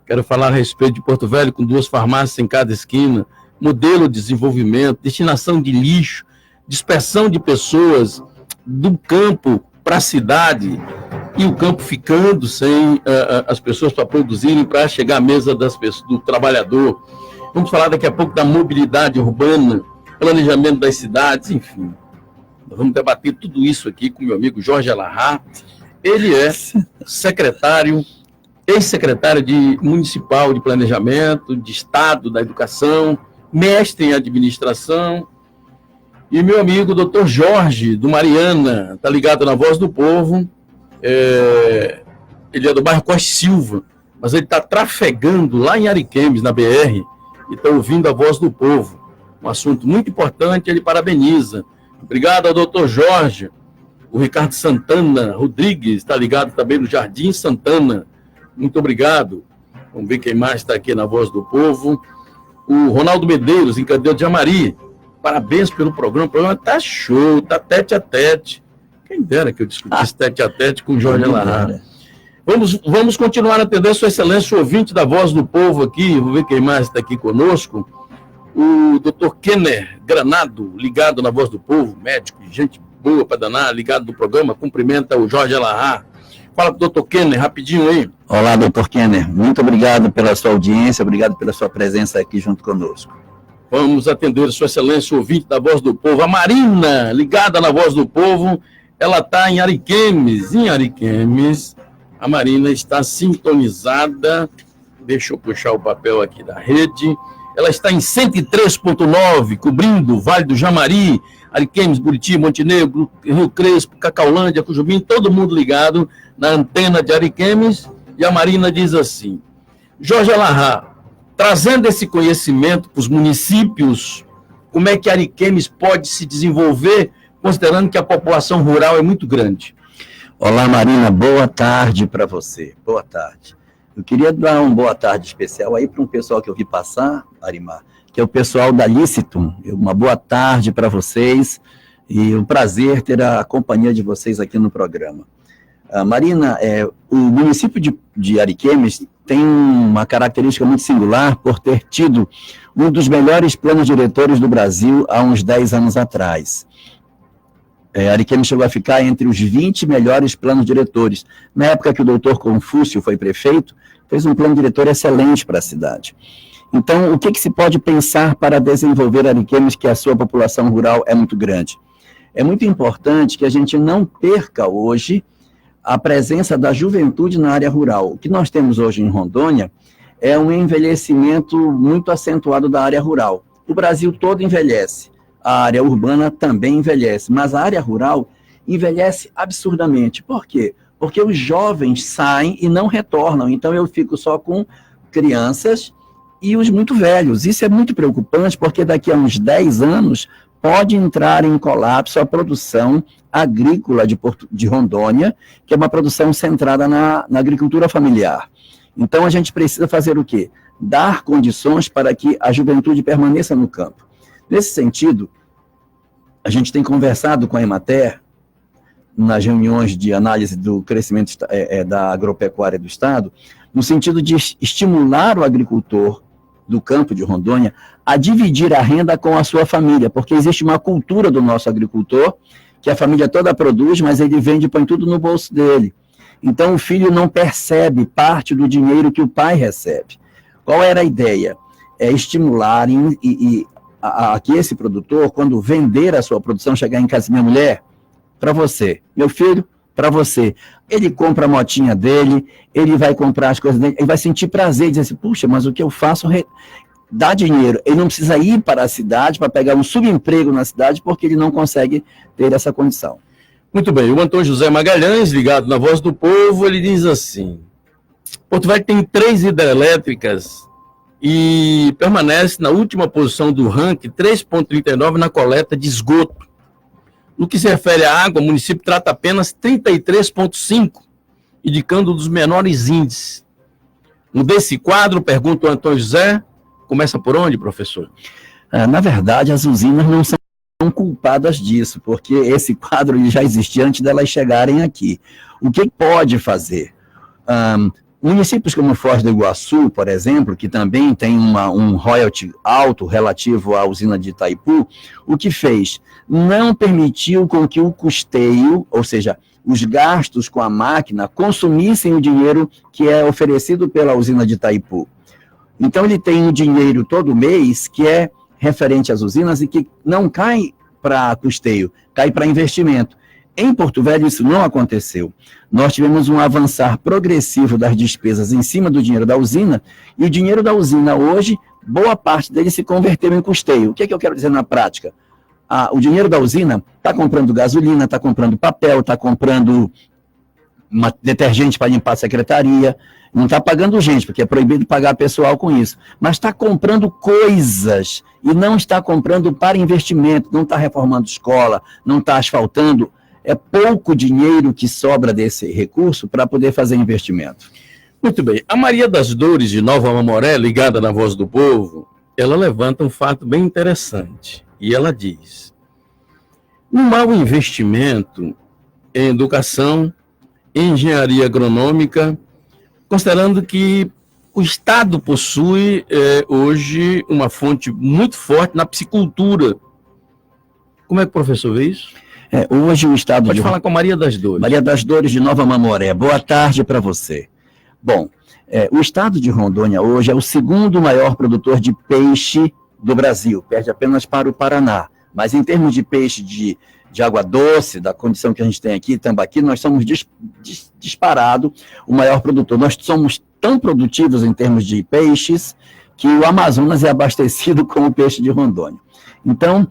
quero falar a respeito de Porto Velho com 2 farmácias em cada esquina, modelo de desenvolvimento, destinação de lixo, dispersão de pessoas do campo para a cidade, e o campo ficando sem as pessoas para produzirem, para chegar à mesa das pessoas, do trabalhador. Vamos falar daqui a pouco da mobilidade urbana, planejamento das cidades, enfim. Nós vamos debater tudo isso aqui com meu amigo Jorge Alahá. Ele é ex-secretário municipal de planejamento, de Estado da Educação, mestre em administração. E meu amigo Dr. Jorge, do Mariana, está ligado na Voz do Povo. Ele é do bairro Costa Silva, mas ele está trafegando lá em Ariquemes, na BR, e está ouvindo a Voz do Povo. Um assunto muito importante, ele parabeniza. Obrigado ao Dr. Jorge. O Ricardo Santana Rodrigues está ligado também no Jardim Santana. Muito obrigado. Vamos ver quem mais está aqui na Voz do Povo. O Ronaldo Medeiros, em Cadeia de Amari. Parabéns pelo programa. O programa está show, está tete a tete. Quem dera que eu discutisse tete a tete com o Jorge Alahá. Vamos continuar a atender Sua Excelência, o ouvinte da Voz do Povo aqui. Vou ver quem mais está aqui conosco. O Dr. Kenner Granado, ligado na Voz do Povo, médico, gente boa para danar, ligado do programa, cumprimenta o Jorge Alahá. Fala com o Dr. Kenner, rapidinho aí. Olá, Dr. Kenner. Muito obrigado pela sua audiência, obrigado pela sua presença aqui junto conosco. Vamos atender Sua Excelência, o ouvinte da Voz do Povo. A Marina, ligada na Voz do Povo, ela está em Ariquemes. Em Ariquemes, a Marina está sintonizada. Deixa eu puxar o papel aqui da rede. Ela está em 103.9, cobrindo o Vale do Jamari, Ariquemes, Buriti, Montenegro, Rio Crespo, Cacaulândia, Cujubim, todo mundo ligado na antena de Ariquemes. E a Marina diz assim: Jorge Alahá, trazendo esse conhecimento para os municípios, como é que Ariquemes pode se desenvolver, considerando que a população rural é muito grande? Olá, Marina, boa tarde para você. Boa tarde. Eu queria dar uma boa tarde especial aí para um pessoal que eu vi passar, Arimar, que é o pessoal da Licitum. Uma boa tarde para vocês e um prazer ter a companhia de vocês aqui no programa. Marina, o município de Ariquemes tem uma característica muito singular por ter tido um dos melhores planos diretores do Brasil há uns 10 anos atrás. Ariquemes chegou a ficar entre os 20 melhores planos diretores. Na época que o doutor Confúcio foi prefeito, fez um plano diretor excelente para a cidade. Então, o que se pode pensar para desenvolver Ariquemes, que a sua população rural é muito grande? É muito importante que a gente não perca hoje a presença da juventude na área rural. O que nós temos hoje em Rondônia é um envelhecimento muito acentuado da área rural. O Brasil todo envelhece, a área urbana também envelhece, mas a área rural envelhece absurdamente. Por quê? Porque os jovens saem e não retornam, então eu fico só com crianças e os muito velhos. Isso é muito preocupante, porque daqui a uns 10 anos pode entrar em colapso a produção agrícola de Rondônia, que é uma produção centrada na agricultura familiar. Então, a gente precisa fazer o quê? Dar condições para que a juventude permaneça no campo. Nesse sentido, a gente tem conversado com a Emater, nas reuniões de análise do crescimento da agropecuária do Estado, no sentido de estimular o agricultor do campo de Rondônia a dividir a renda com a sua família, porque existe uma cultura do nosso agricultor, que a família toda produz, mas ele vende e põe tudo no bolso dele. Então, o filho não percebe parte do dinheiro que o pai recebe. Qual era a ideia? É estimular a que esse produtor, quando vender a sua produção, chegar em casa e minha mulher, para você, meu filho, para você. Ele compra a motinha dele, ele vai comprar as coisas dele, ele vai sentir prazer, dizer assim, puxa, mas o que eu faço dá dinheiro. Ele não precisa ir para a cidade para pegar um subemprego na cidade, porque ele não consegue ter essa condição. Muito bem, o Antônio José Magalhães, ligado na Voz do Povo, ele diz assim, Porto Velho tem 3 hidrelétricas e permanece na última posição do ranking, 3,39 na coleta de esgoto. No que se refere à água, o município trata apenas 33,5, indicando um dos menores índices. Desse quadro, pergunta o Antônio José, começa por onde, professor? Na verdade, as usinas não são culpadas disso, porque esse quadro já existia antes delas chegarem aqui. O que pode fazer? Municípios como Foz do Iguaçu, por exemplo, que também tem um royalty alto relativo à usina de Itaipu, o que fez? Não permitiu com que o custeio, ou seja, os gastos com a máquina, consumissem o dinheiro que é oferecido pela usina de Itaipu. Então, ele tem um dinheiro todo mês que é referente às usinas e que não cai para custeio, cai para investimento. Em Porto Velho, isso não aconteceu. Nós tivemos um avançar progressivo das despesas em cima do dinheiro da usina, e o dinheiro da usina hoje, boa parte dele se converteu em custeio. O que é que eu quero dizer na prática? O dinheiro da usina está comprando gasolina, está comprando papel, está comprando detergente para limpar a secretaria, não está pagando gente, porque é proibido pagar pessoal com isso, mas está comprando coisas e não está comprando para investimento, não está reformando escola, não está asfaltando. É pouco dinheiro que sobra desse recurso para poder fazer investimento. Muito bem. A Maria das Dores, de Nova Mamoré, ligada na Voz do Povo, ela levanta um fato bem interessante. E ela diz, um mau investimento em educação, em engenharia agronômica, considerando que o Estado possui hoje uma fonte muito forte na piscicultura. Como é que o professor vê isso? Hoje o Estado... Pode falar com a Maria das Dores. Maria das Dores, de Nova Mamoré. Boa tarde para você. Bom, o Estado de Rondônia hoje é o segundo maior produtor de peixe do Brasil, perde apenas para o Paraná. Mas em termos de peixe de água doce, da condição que a gente tem aqui, Tambaqui, nós somos disparado o maior produtor. Nós somos tão produtivos em termos de peixes que o Amazonas é abastecido com o peixe de Rondônia. Então,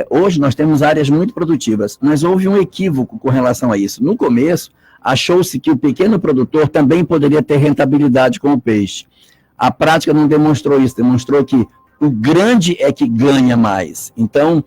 hoje nós temos áreas muito produtivas, mas houve um equívoco com relação a isso. No começo, achou-se que o pequeno produtor também poderia ter rentabilidade com o peixe. A prática não demonstrou isso, demonstrou que o grande é que ganha mais. Então,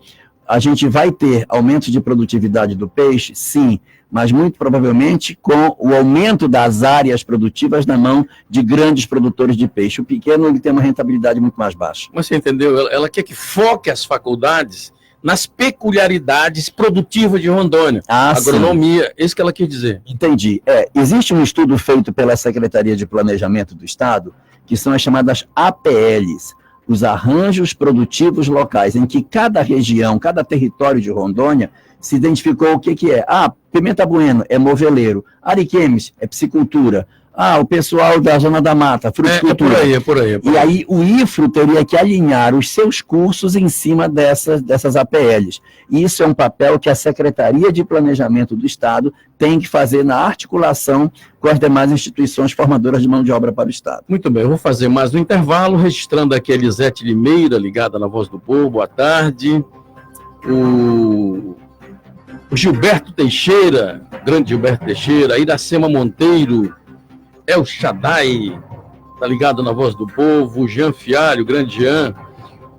a gente vai ter aumento de produtividade do peixe, sim, mas muito provavelmente com o aumento das áreas produtivas na mão de grandes produtores de peixe. O pequeno ele tem uma rentabilidade muito mais baixa. Mas você entendeu? Ela quer que foque as faculdades nas peculiaridades produtivas de Rondônia. Agronomia, isso que ela quer dizer. Entendi. Existe um estudo feito pela Secretaria de Planejamento do Estado, que são as chamadas APLs, os arranjos produtivos locais, em que cada região, cada território de Rondônia se identificou o que é. Pimenta Bueno é moveleiro, Ariquemes é piscicultura, o pessoal da Zona da Mata, fruticultura. É por aí. E aí o IFRO teria que alinhar os seus cursos em cima dessas APLs. E isso é um papel que a Secretaria de Planejamento do Estado tem que fazer na articulação com as demais instituições formadoras de mão de obra para o Estado. Muito bem, eu vou fazer mais um intervalo, registrando aqui a Elisete Limeira, ligada na Voz do Povo, boa tarde. O Gilberto Teixeira, grande Gilberto Teixeira, Iracema Monteiro, El Shaddai, tá ligado na Voz do Povo, o Jean Fialho, grande Jean,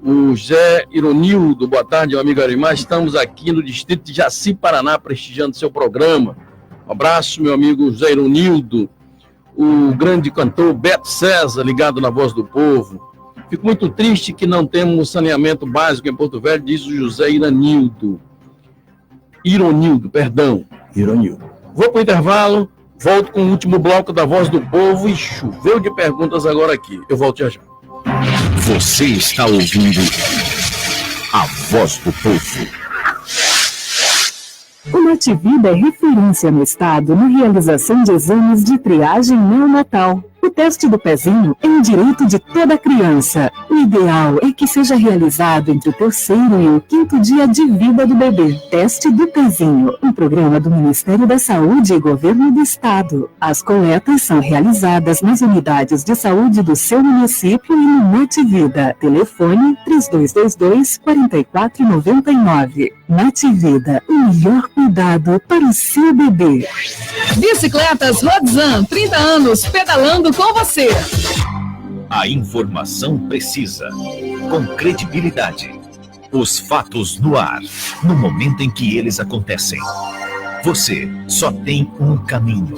o Zé Ironildo, boa tarde, meu amigo Arimar, estamos aqui no distrito de Jaci, Paraná, prestigiando seu programa. Um abraço, meu amigo Zé Ironildo, o grande cantor Beto César, ligado na Voz do Povo. Fico muito triste que não temos saneamento básico em Porto Velho, diz o José Ironildo. Ironildo. Vou para o intervalo. Volto com o último bloco da Voz do Povo e choveu de perguntas agora aqui. Eu volto já já. Você está ouvindo a Voz do Povo. O Nativida é referência no estado na realização de exames de triagem neonatal. O teste do pezinho é um direito de toda criança. O ideal é que seja realizado entre o 3º e o 5º dia de vida do bebê. Teste do pezinho, um programa do Ministério da Saúde e Governo do Estado. As coletas são realizadas nas unidades de saúde do seu município e no Nativida. Telefone 3222-4499. Nativida, o melhor cuidado para o seu bebê. Bicicletas Rodzan, 30 anos, pedalando com você. A informação precisa, com credibilidade. Os fatos no ar, no momento em que eles acontecem. Você só tem um caminho.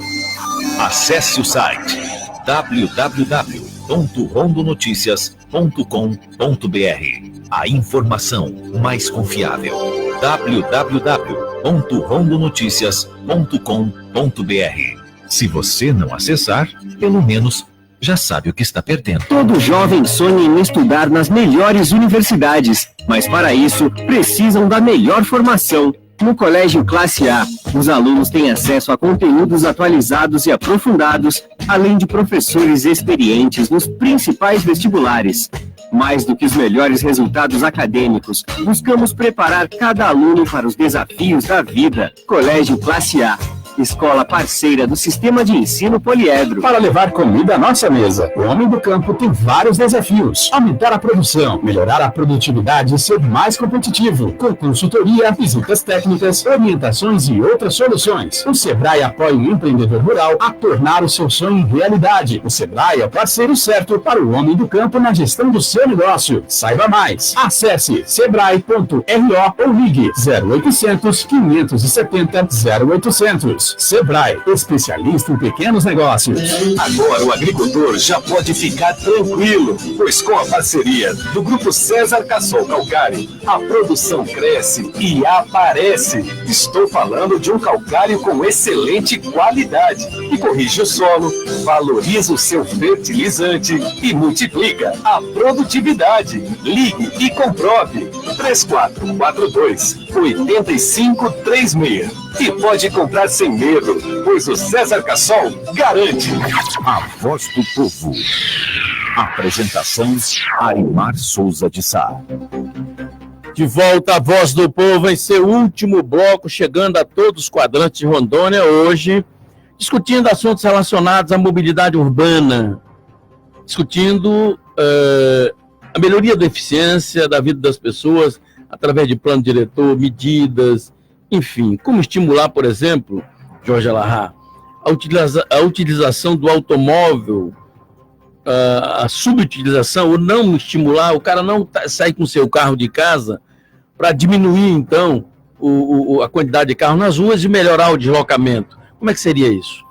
Acesse o site www.rondonoticias.com.br. A informação mais confiável. www.rondonoticias.com.br. Se você não acessar, pelo menos já sabe o que está perdendo. Todo jovem sonha em estudar nas melhores universidades, mas para isso precisam da melhor formação. No Colégio Classe A, os alunos têm acesso a conteúdos atualizados e aprofundados, além de professores experientes nos principais vestibulares. Mais do que os melhores resultados acadêmicos, buscamos preparar cada aluno para os desafios da vida. Colégio Classe A, escola parceira do Sistema de Ensino Poliedro. Para levar comida à nossa mesa, o homem do campo tem vários desafios. Aumentar a produção, melhorar a produtividade e ser mais competitivo. Com consultoria, visitas técnicas, orientações e outras soluções. O Sebrae apoia o empreendedor rural a tornar o seu sonho realidade. O Sebrae é o parceiro certo para o homem do campo na gestão do seu negócio. Saiba mais. Acesse sebrae.ro ou ligue 0800 570 0800. Sebrae, especialista em pequenos negócios. Agora o agricultor já pode ficar tranquilo, pois com a parceria do Grupo César Cassol Calcário, a produção cresce e aparece. Estou falando de um calcário com excelente qualidade, que corrige o solo, valoriza o seu fertilizante e multiplica a produtividade. Ligue e comprove. 3442-8536. E pode comprar sem medo, pois o César Cassol garante. A Voz do Povo. Apresentação: Arimar Souza de Sá. De volta à Voz do Povo em seu último bloco, chegando a todos os quadrantes de Rondônia hoje, discutindo assuntos relacionados à mobilidade urbana, discutindo a melhoria da eficiência da vida das pessoas através de plano diretor, medidas, enfim, como estimular, por exemplo, Jorge Alahá, a utilização do automóvel, a subutilização, ou não estimular, o cara não sair com o seu carro de casa para diminuir, então, a quantidade de carro nas ruas e melhorar o deslocamento. Como é que seria isso?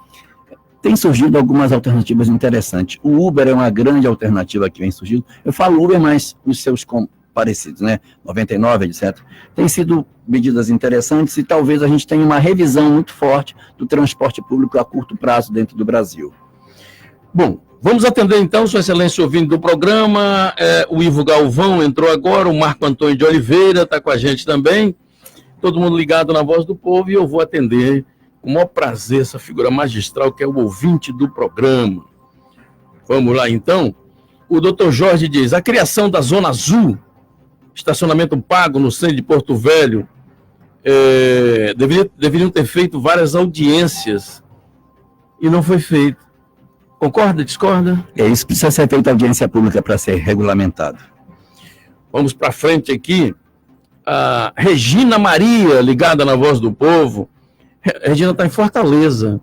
Tem surgido algumas alternativas interessantes. O Uber é uma grande alternativa que vem surgindo. Eu falo Uber, mas os seus parecidos, né? 99, etc. Tem sido medidas interessantes e talvez a gente tenha uma revisão muito forte do transporte público a curto prazo dentro do Brasil. Bom, vamos atender então, Sua Excelência, ouvindo do programa. O Ivo Galvão entrou agora, o Marco Antônio de Oliveira está com a gente também. Todo mundo ligado na Voz do Povo, e eu vou atender com o maior prazer essa figura magistral que é o ouvinte do programa. Vamos lá então. O doutor Jorge diz: a criação da Zona Azul, estacionamento pago no centro de Porto Velho, deveriam ter feito várias audiências e não foi feito. Concorda, discorda? Isso precisa ser feita audiência pública para ser regulamentado. Vamos para frente aqui. A Regina Maria, ligada na Voz do Povo. Regina está em Fortaleza.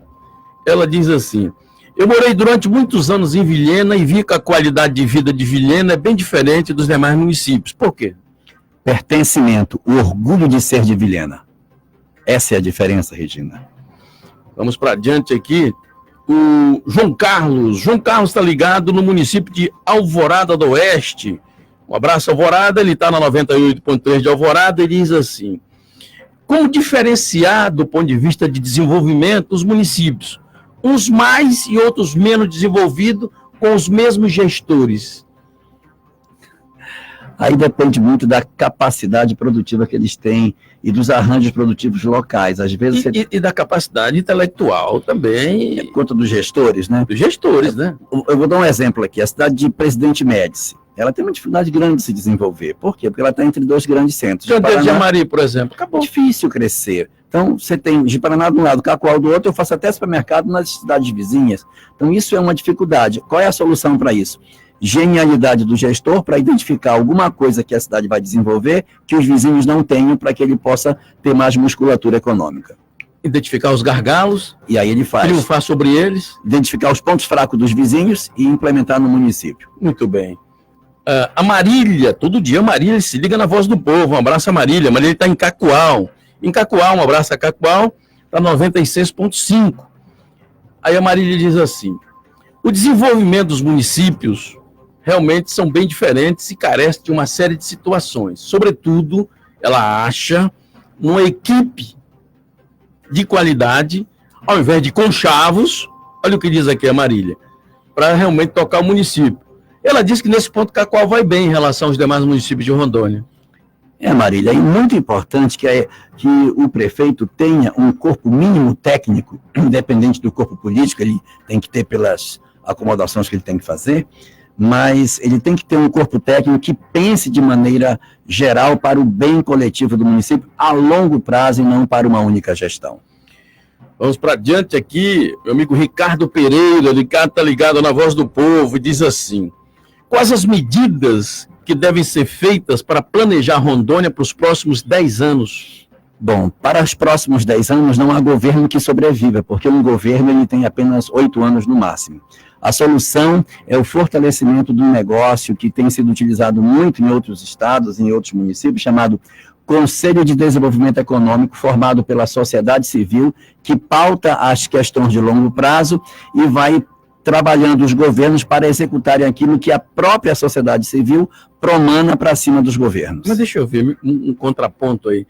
Ela diz assim: eu morei durante muitos anos em Vilhena e vi que a qualidade de vida de Vilhena é bem diferente dos demais municípios. Por quê? Pertencimento, o orgulho de ser de Vilhena. Essa é a diferença, Regina. Vamos para adiante aqui. O João Carlos está ligado no município de Alvorada do Oeste. Um abraço, Alvorada. Ele está na 98.3 de Alvorada e diz assim: como diferenciar do ponto de vista de desenvolvimento os municípios, uns mais e outros menos desenvolvidos, com os mesmos gestores? Aí depende muito da capacidade produtiva que eles têm e dos arranjos produtivos locais. Às vezes e da capacidade intelectual também. Por conta dos gestores, né? Dos gestores, né? Eu vou dar um exemplo aqui. A cidade de Presidente Médici, ela tem uma dificuldade grande de se desenvolver. Por quê? Porque ela está entre dois grandes centros. De Amari, por exemplo, acabou. É difícil crescer. Então, você tem de Paraná de um lado, Cacoal do outro, eu faço até supermercado nas cidades vizinhas. Então, isso é uma dificuldade. Qual é a solução para isso? Genialidade do gestor para identificar alguma coisa que a cidade vai desenvolver que os vizinhos não tenham para que ele possa ter mais musculatura econômica. Identificar os gargalos. E aí ele faz. Triunfar sobre eles. Identificar os pontos fracos dos vizinhos e implementar no município. Muito bem. A Marília, todo dia a Marília se liga na Voz do Povo. Um abraço a Marília. Marília está em Cacoal. Em Cacoal, um abraço a Cacoal, está 96,5. Aí a Marília diz assim: o desenvolvimento dos municípios realmente são bem diferentes e carecem de uma série de situações. Sobretudo, ela acha uma equipe de qualidade, ao invés de conchavos, olha o que diz aqui a Marília, para realmente tocar o município. Ela diz que nesse ponto Cacoal vai bem em relação aos demais municípios de Rondônia. Marília, é muito importante que o prefeito tenha um corpo mínimo técnico, independente do corpo político, ele tem que ter pelas acomodações que ele tem que fazer, mas ele tem que ter um corpo técnico que pense de maneira geral para o bem coletivo do município a longo prazo e não para uma única gestão. Vamos para adiante aqui, meu amigo Ricardo Pereira, o Ricardo está ligado na Voz do Povo, e diz assim: quais as medidas que devem ser feitas para planejar Rondônia para os próximos 10 anos? Bom, para os próximos 10 anos não há governo que sobreviva, porque um governo ele tem apenas 8 anos no máximo. A solução é o fortalecimento do negócio que tem sido utilizado muito em outros estados, em outros municípios, chamado Conselho de Desenvolvimento Econômico, formado pela sociedade civil, que pauta as questões de longo prazo e vai trabalhando os governos para executarem aquilo que a própria sociedade civil promana para cima dos governos. Mas deixa eu ver um contraponto aí.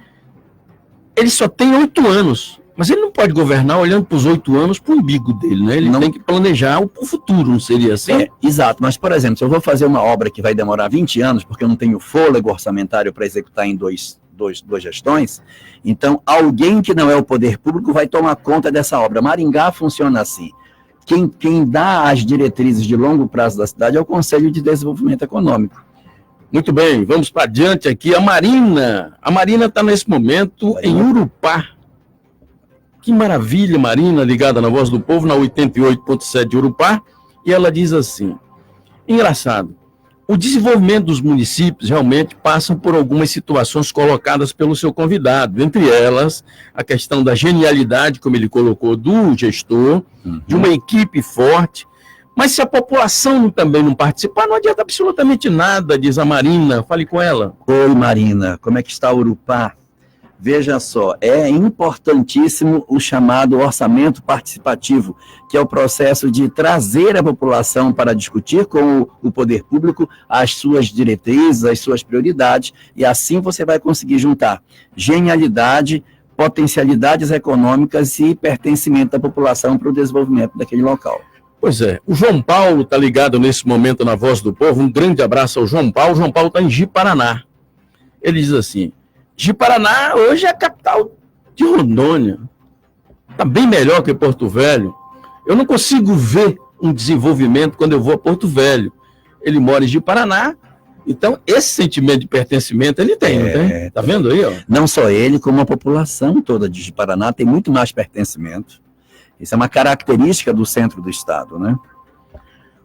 Ele só tem 8 anos, mas ele não pode governar olhando para os 8 anos para o umbigo dele, né? Ele tem que planejar o futuro, não seria assim? Exato, mas, por exemplo, se eu vou fazer uma obra que vai demorar 20 anos, porque eu não tenho fôlego orçamentário para executar em duas gestões, então alguém que não é o poder público vai tomar conta dessa obra. Maringá funciona assim. Quem dá as diretrizes de longo prazo da cidade é o Conselho de Desenvolvimento Econômico. Muito bem, vamos para adiante aqui. A Marina está nesse momento em Urupá. Que maravilha, Marina, ligada na Voz do Povo, na 88.7 de Urupá. E ela diz assim: engraçado, o desenvolvimento dos municípios realmente passam por algumas situações colocadas pelo seu convidado, entre elas a questão da genialidade, como ele colocou, do gestor, de uma equipe forte. Mas se a população também não participar, não adianta absolutamente nada, diz a Marina. Fale com ela. Oi, Marina, como é que está Urupá? Veja só, é importantíssimo o chamado orçamento participativo, que é o processo de trazer a população para discutir com o poder público as suas diretrizes, as suas prioridades, e assim você vai conseguir juntar genialidade, potencialidades econômicas e pertencimento da população para o desenvolvimento daquele local. Pois é, o João Paulo está ligado nesse momento na Voz do Povo. Um grande abraço ao João Paulo. O João Paulo está em Ji-Paraná. Ele diz assim: Ji-Paraná hoje é a capital de Rondônia. Está bem melhor que Porto Velho. Eu não consigo ver um desenvolvimento quando eu vou a Porto Velho. Ele mora em Ji-Paraná, então esse sentimento de pertencimento ele tem, não tem? Tá vendo aí, ó? Não só ele, como a população toda de Ji-Paraná tem muito mais pertencimento. Isso é uma característica do centro do estado, né?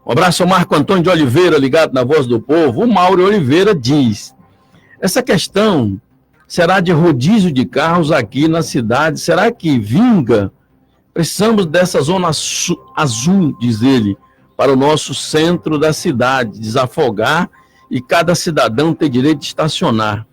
Um abraço ao Marco Antônio de Oliveira, ligado na Voz do Povo. O Mauro Oliveira diz: essa questão será de rodízio de carros aqui na cidade, será que vinga? Precisamos dessa zona azul, diz ele, para o nosso centro da cidade, desafogar e cada cidadão ter direito de estacionar.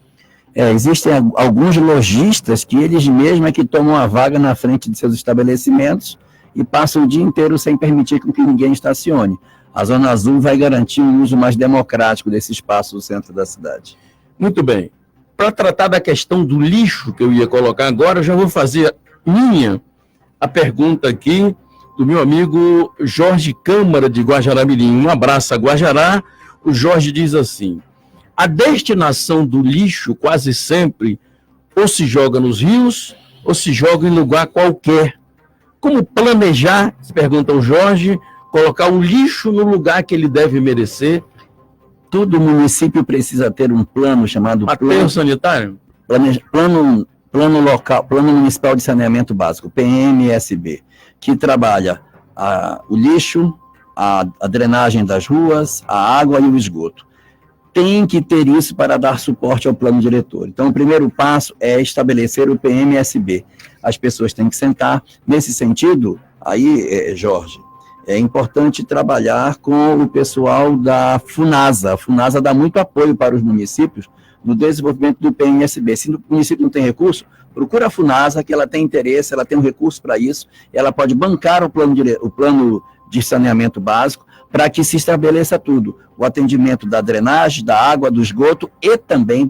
Existem alguns lojistas que eles mesmos é que tomam a vaga na frente de seus estabelecimentos e passam o dia inteiro sem permitir que ninguém estacione. A Zona Azul vai garantir um uso mais democrático desse espaço do centro da cidade. Muito bem. Para tratar da questão do lixo que eu ia colocar agora, eu já vou fazer a pergunta aqui do meu amigo Jorge Câmara de Guajará-Mirim. Um abraço a Guajará. O Jorge diz assim: A destinação do lixo quase sempre ou se joga nos rios ou se joga em lugar qualquer. Como planejar, se pergunta o Jorge, colocar o lixo no lugar que ele deve merecer? Todo município precisa ter um plano chamado Aterro sanitário? Plano local, Plano Municipal de Saneamento Básico, PMSB, que trabalha o lixo, a drenagem das ruas, a água e o esgoto. Tem que ter isso para dar suporte ao plano diretor. Então, o primeiro passo é estabelecer o PMSB. As pessoas têm que sentar. Nesse sentido, aí, Jorge, é importante trabalhar com o pessoal da FUNASA. A FUNASA dá muito apoio para os municípios no desenvolvimento do PMSB. Se o município não tem recurso, procura a FUNASA, que ela tem interesse, ela tem um recurso para isso, ela pode bancar o plano de saneamento básico, para que se estabeleça tudo, o atendimento da drenagem, da água, do esgoto e também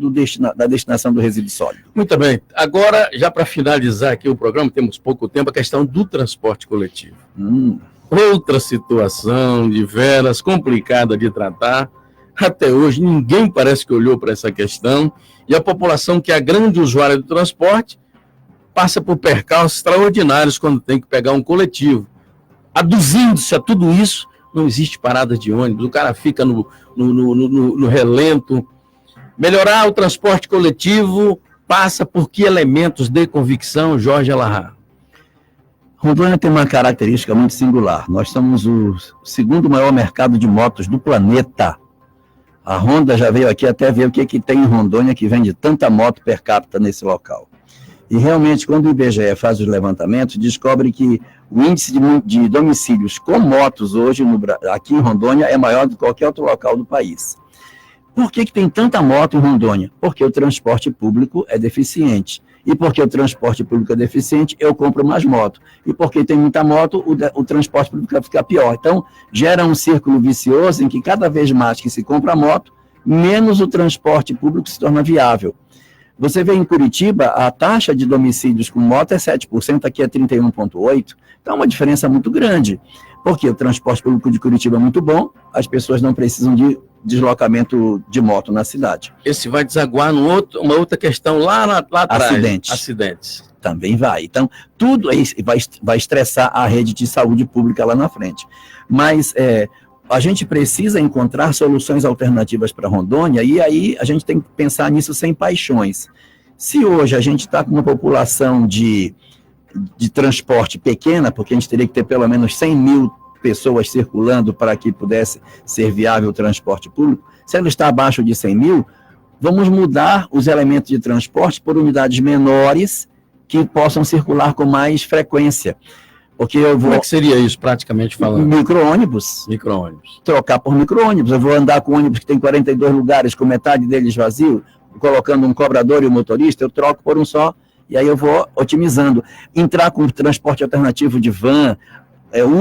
da destinação do resíduo sólido. Muito bem. Agora, já para finalizar aqui o programa, temos pouco tempo, a questão do transporte coletivo. Outra situação de veras complicada de tratar. Até hoje, ninguém parece que olhou para essa questão, e a população, que é a grande usuária do transporte, passa por percalços extraordinários quando tem que pegar um coletivo. Aduzindo-se a tudo isso, não existe parada de ônibus, o cara fica no relento. Melhorar o transporte coletivo passa por que elementos de convicção, Jorge Alahá? Rondônia tem uma característica muito singular. Nós somos o segundo maior mercado de motos do planeta. A Honda já veio aqui até ver o que tem em Rondônia que vende tanta moto per capita nesse local. E realmente, quando o IBGE faz os levantamentos, descobre que o índice de domicílios com motos hoje aqui em Rondônia é maior do que qualquer outro local do país. Por que tem tanta moto em Rondônia? Porque o transporte público é deficiente. E porque o transporte público é deficiente, eu compro mais moto. E porque tem muita moto, o transporte público vai ficar pior. Então, gera um círculo vicioso em que cada vez mais que se compra moto, menos o transporte público se torna viável. Você vê em Curitiba, a taxa de domicílios com moto é 7%, aqui é 31,8%. Então, é uma diferença muito grande. Porque o transporte público de Curitiba é muito bom, as pessoas não precisam de deslocamento de moto na cidade. Esse vai desaguar uma outra questão lá atrás. Acidentes. Também vai. Então, tudo isso vai estressar a rede de saúde pública lá na frente. Mas a gente precisa encontrar soluções alternativas para Rondônia, e aí a gente tem que pensar nisso sem paixões. Se hoje a gente está com uma população de transporte pequena, porque a gente teria que ter pelo menos 100 mil pessoas circulando para que pudesse ser viável o transporte público, se ela está abaixo de 100 mil, vamos mudar os elementos de transporte por unidades menores que possam circular com mais frequência. Porque eu vou... Como é que seria isso, praticamente falando? Micro-ônibus. Trocar por micro-ônibus. Eu vou andar com ônibus que tem 42 lugares, com metade deles vazio, colocando um cobrador e um motorista, eu troco por um só, e aí eu vou otimizando. Entrar com transporte alternativo de van,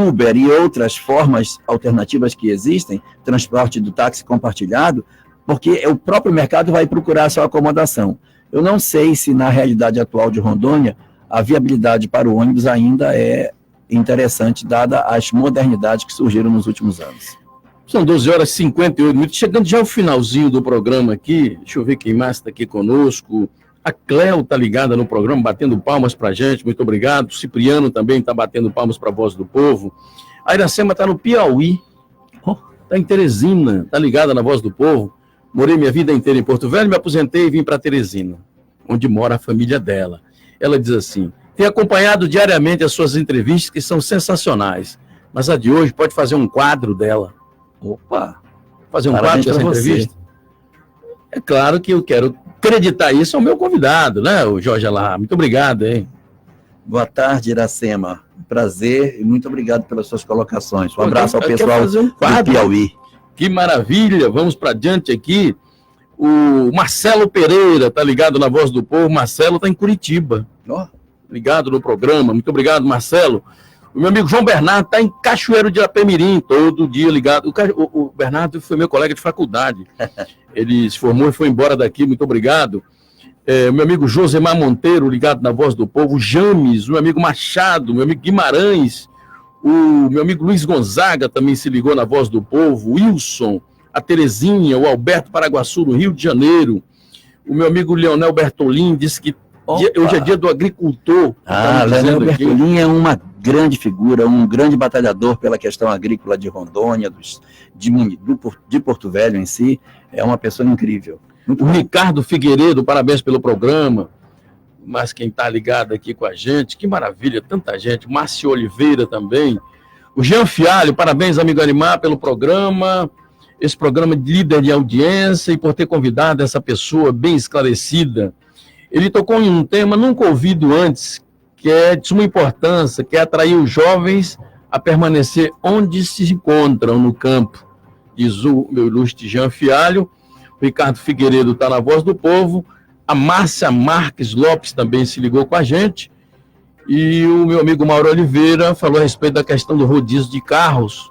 Uber e outras formas alternativas que existem, transporte do táxi compartilhado, porque o próprio mercado vai procurar a sua acomodação. Eu não sei se na realidade atual de Rondônia, a viabilidade para o ônibus ainda é interessante, dada as modernidades que surgiram nos últimos anos. São 12h58, chegando já ao finalzinho do programa aqui, deixa eu ver quem mais está aqui conosco. A Cléo está ligada no programa, batendo palmas para a gente, muito obrigado. O Cipriano também está batendo palmas para a Voz do Povo. A Iracema está no Piauí, está em Teresina, está ligada na Voz do Povo. Morei minha vida inteira em Porto Velho, me aposentei e vim para Teresina, onde mora a família dela. Ela diz assim: tenho acompanhado diariamente as suas entrevistas, que são sensacionais, mas a de hoje pode fazer um quadro dela. Opa! Fazer um quadro dessa entrevista? É claro que eu quero acreditar isso ao meu convidado, né, o Jorge Alahá. Muito obrigado, hein? Boa tarde, Iracema. Prazer e muito obrigado pelas suas colocações. Um abraço ao pessoal do Piauí. Que maravilha! Vamos para adiante aqui. O Marcelo Pereira está ligado na Voz do Povo. Marcelo está em Curitiba. Ligado no programa. Muito obrigado, Marcelo. O meu amigo João Bernardo está em Cachoeiro de Irapemirim, todo dia ligado. O Bernardo foi meu colega de faculdade. Ele se formou e foi embora daqui. Muito obrigado. O meu amigo Josemar Monteiro, ligado na Voz do Povo. James, o meu amigo Machado, meu amigo Guimarães. O meu amigo Luiz Gonzaga também se ligou na Voz do Povo. Wilson, a Terezinha, o Alberto Paraguaçu, no Rio de Janeiro. O meu amigo Leonel Bertolin disse que hoje é dia do agricultor. Leonel Bertolin é uma grande figura, um grande batalhador pela questão agrícola de Rondônia, de Porto Velho em si. É uma pessoa incrível. O Ricardo Figueiredo, parabéns pelo programa. Mas quem está ligado aqui com a gente, que maravilha, tanta gente. Márcio Oliveira também. O Jean Fialho, parabéns, amigo Arimar, pelo programa. Esse programa de líder de audiência e por ter convidado essa pessoa bem esclarecida. Ele tocou em um tema nunca ouvido antes, que é de suma importância, que é atrair os jovens a permanecer onde se encontram, no campo. Diz o meu ilustre Jean Fialho. O Ricardo Figueiredo está na Voz do Povo. A Márcia Marques Lopes também se ligou com a gente. E o meu amigo Mauro Oliveira falou a respeito da questão do rodízio de carros,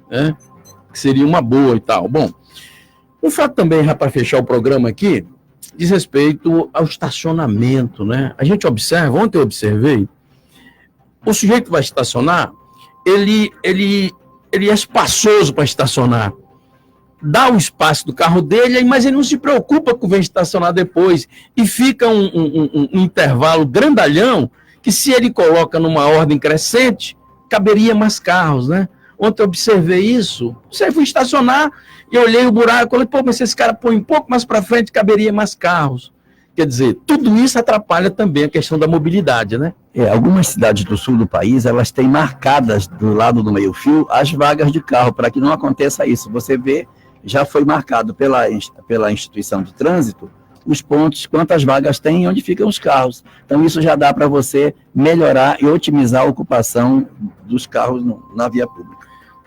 né? Que seria uma boa e tal. Bom, o fato também, para fechar o programa aqui, diz respeito ao estacionamento, né? A gente observa, ontem eu observei, o sujeito vai estacionar, ele é espaçoso para estacionar. Dá o espaço do carro dele, mas ele não se preocupa com o que vem estacionar depois. E fica um intervalo grandalhão que, se ele coloca numa ordem crescente, caberia mais carros, né? Ontem eu observei isso. Você fui estacionar e eu olhei o buraco e falei, pô, mas se esse cara põe um pouco mais para frente, caberia mais carros. Quer dizer, tudo isso atrapalha também a questão da mobilidade, né? Algumas cidades do sul do país, elas têm marcadas do lado do meio-fio as vagas de carro, para que não aconteça isso. Você vê, já foi marcado pela instituição de trânsito os pontos, quantas vagas tem e onde ficam os carros. Então isso já dá para você melhorar e otimizar a ocupação dos carros na via pública.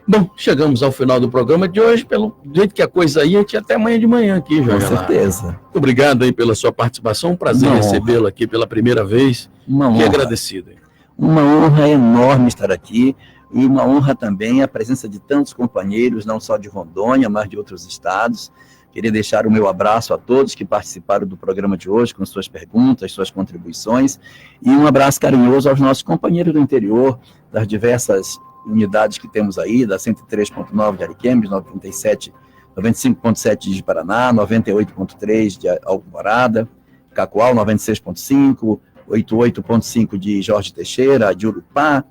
Bom, chegamos ao final do programa de hoje. Pelo jeito que a coisa ia, a gente até amanhã de manhã aqui, Jorge. Com certeza. Muito obrigado aí pela sua participação. Um prazer recebê-lo aqui pela primeira vez. E agradecido. Uma honra enorme estar aqui. E uma honra também a presença de tantos companheiros, não só de Rondônia, mas de outros estados. Queria deixar o meu abraço a todos que participaram do programa de hoje, com suas perguntas, suas contribuições. E um abraço carinhoso aos nossos companheiros do interior, das diversas unidades que temos aí, da 103.9 de Ariquemes, 95.7 de Paraná, 98.3 de Alvorada, Cacoal, 96.5, 88.5 de Jorge Teixeira, de Urupá,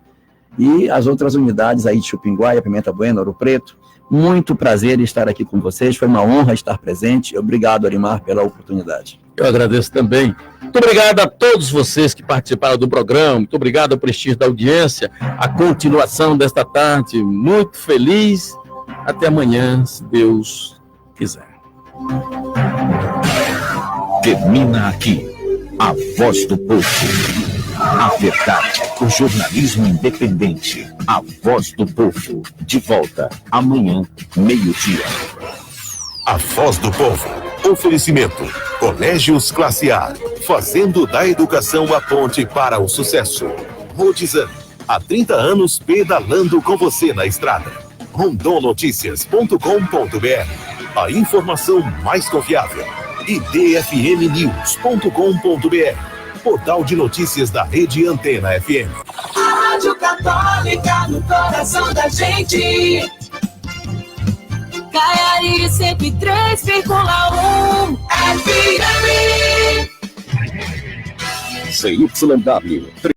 e as outras unidades aí de Chupinguaia, Pimenta Bueno, Ouro Preto. Muito prazer em estar aqui com vocês, foi uma honra estar presente. Obrigado, Arimar, pela oportunidade. Eu agradeço também. Muito obrigado a todos vocês que participaram do programa, muito obrigado ao prestígio da audiência, a continuação desta tarde, muito feliz. Até amanhã, se Deus quiser. Termina aqui a Voz do Povo. A verdade, o jornalismo independente, a Voz do Povo. De volta amanhã, meio-dia. A Voz do Povo. Oferecimento. Colégios Classe A. Fazendo da educação a ponte para o sucesso. Rodizan. Há 30 anos pedalando com você na estrada. rondonoticias.com.br. A informação mais confiável. E dfmnews.com.br. Portal de notícias da Rede Antena FM. A Rádio Católica no coração da gente. Caiari 103,1 FM. CYW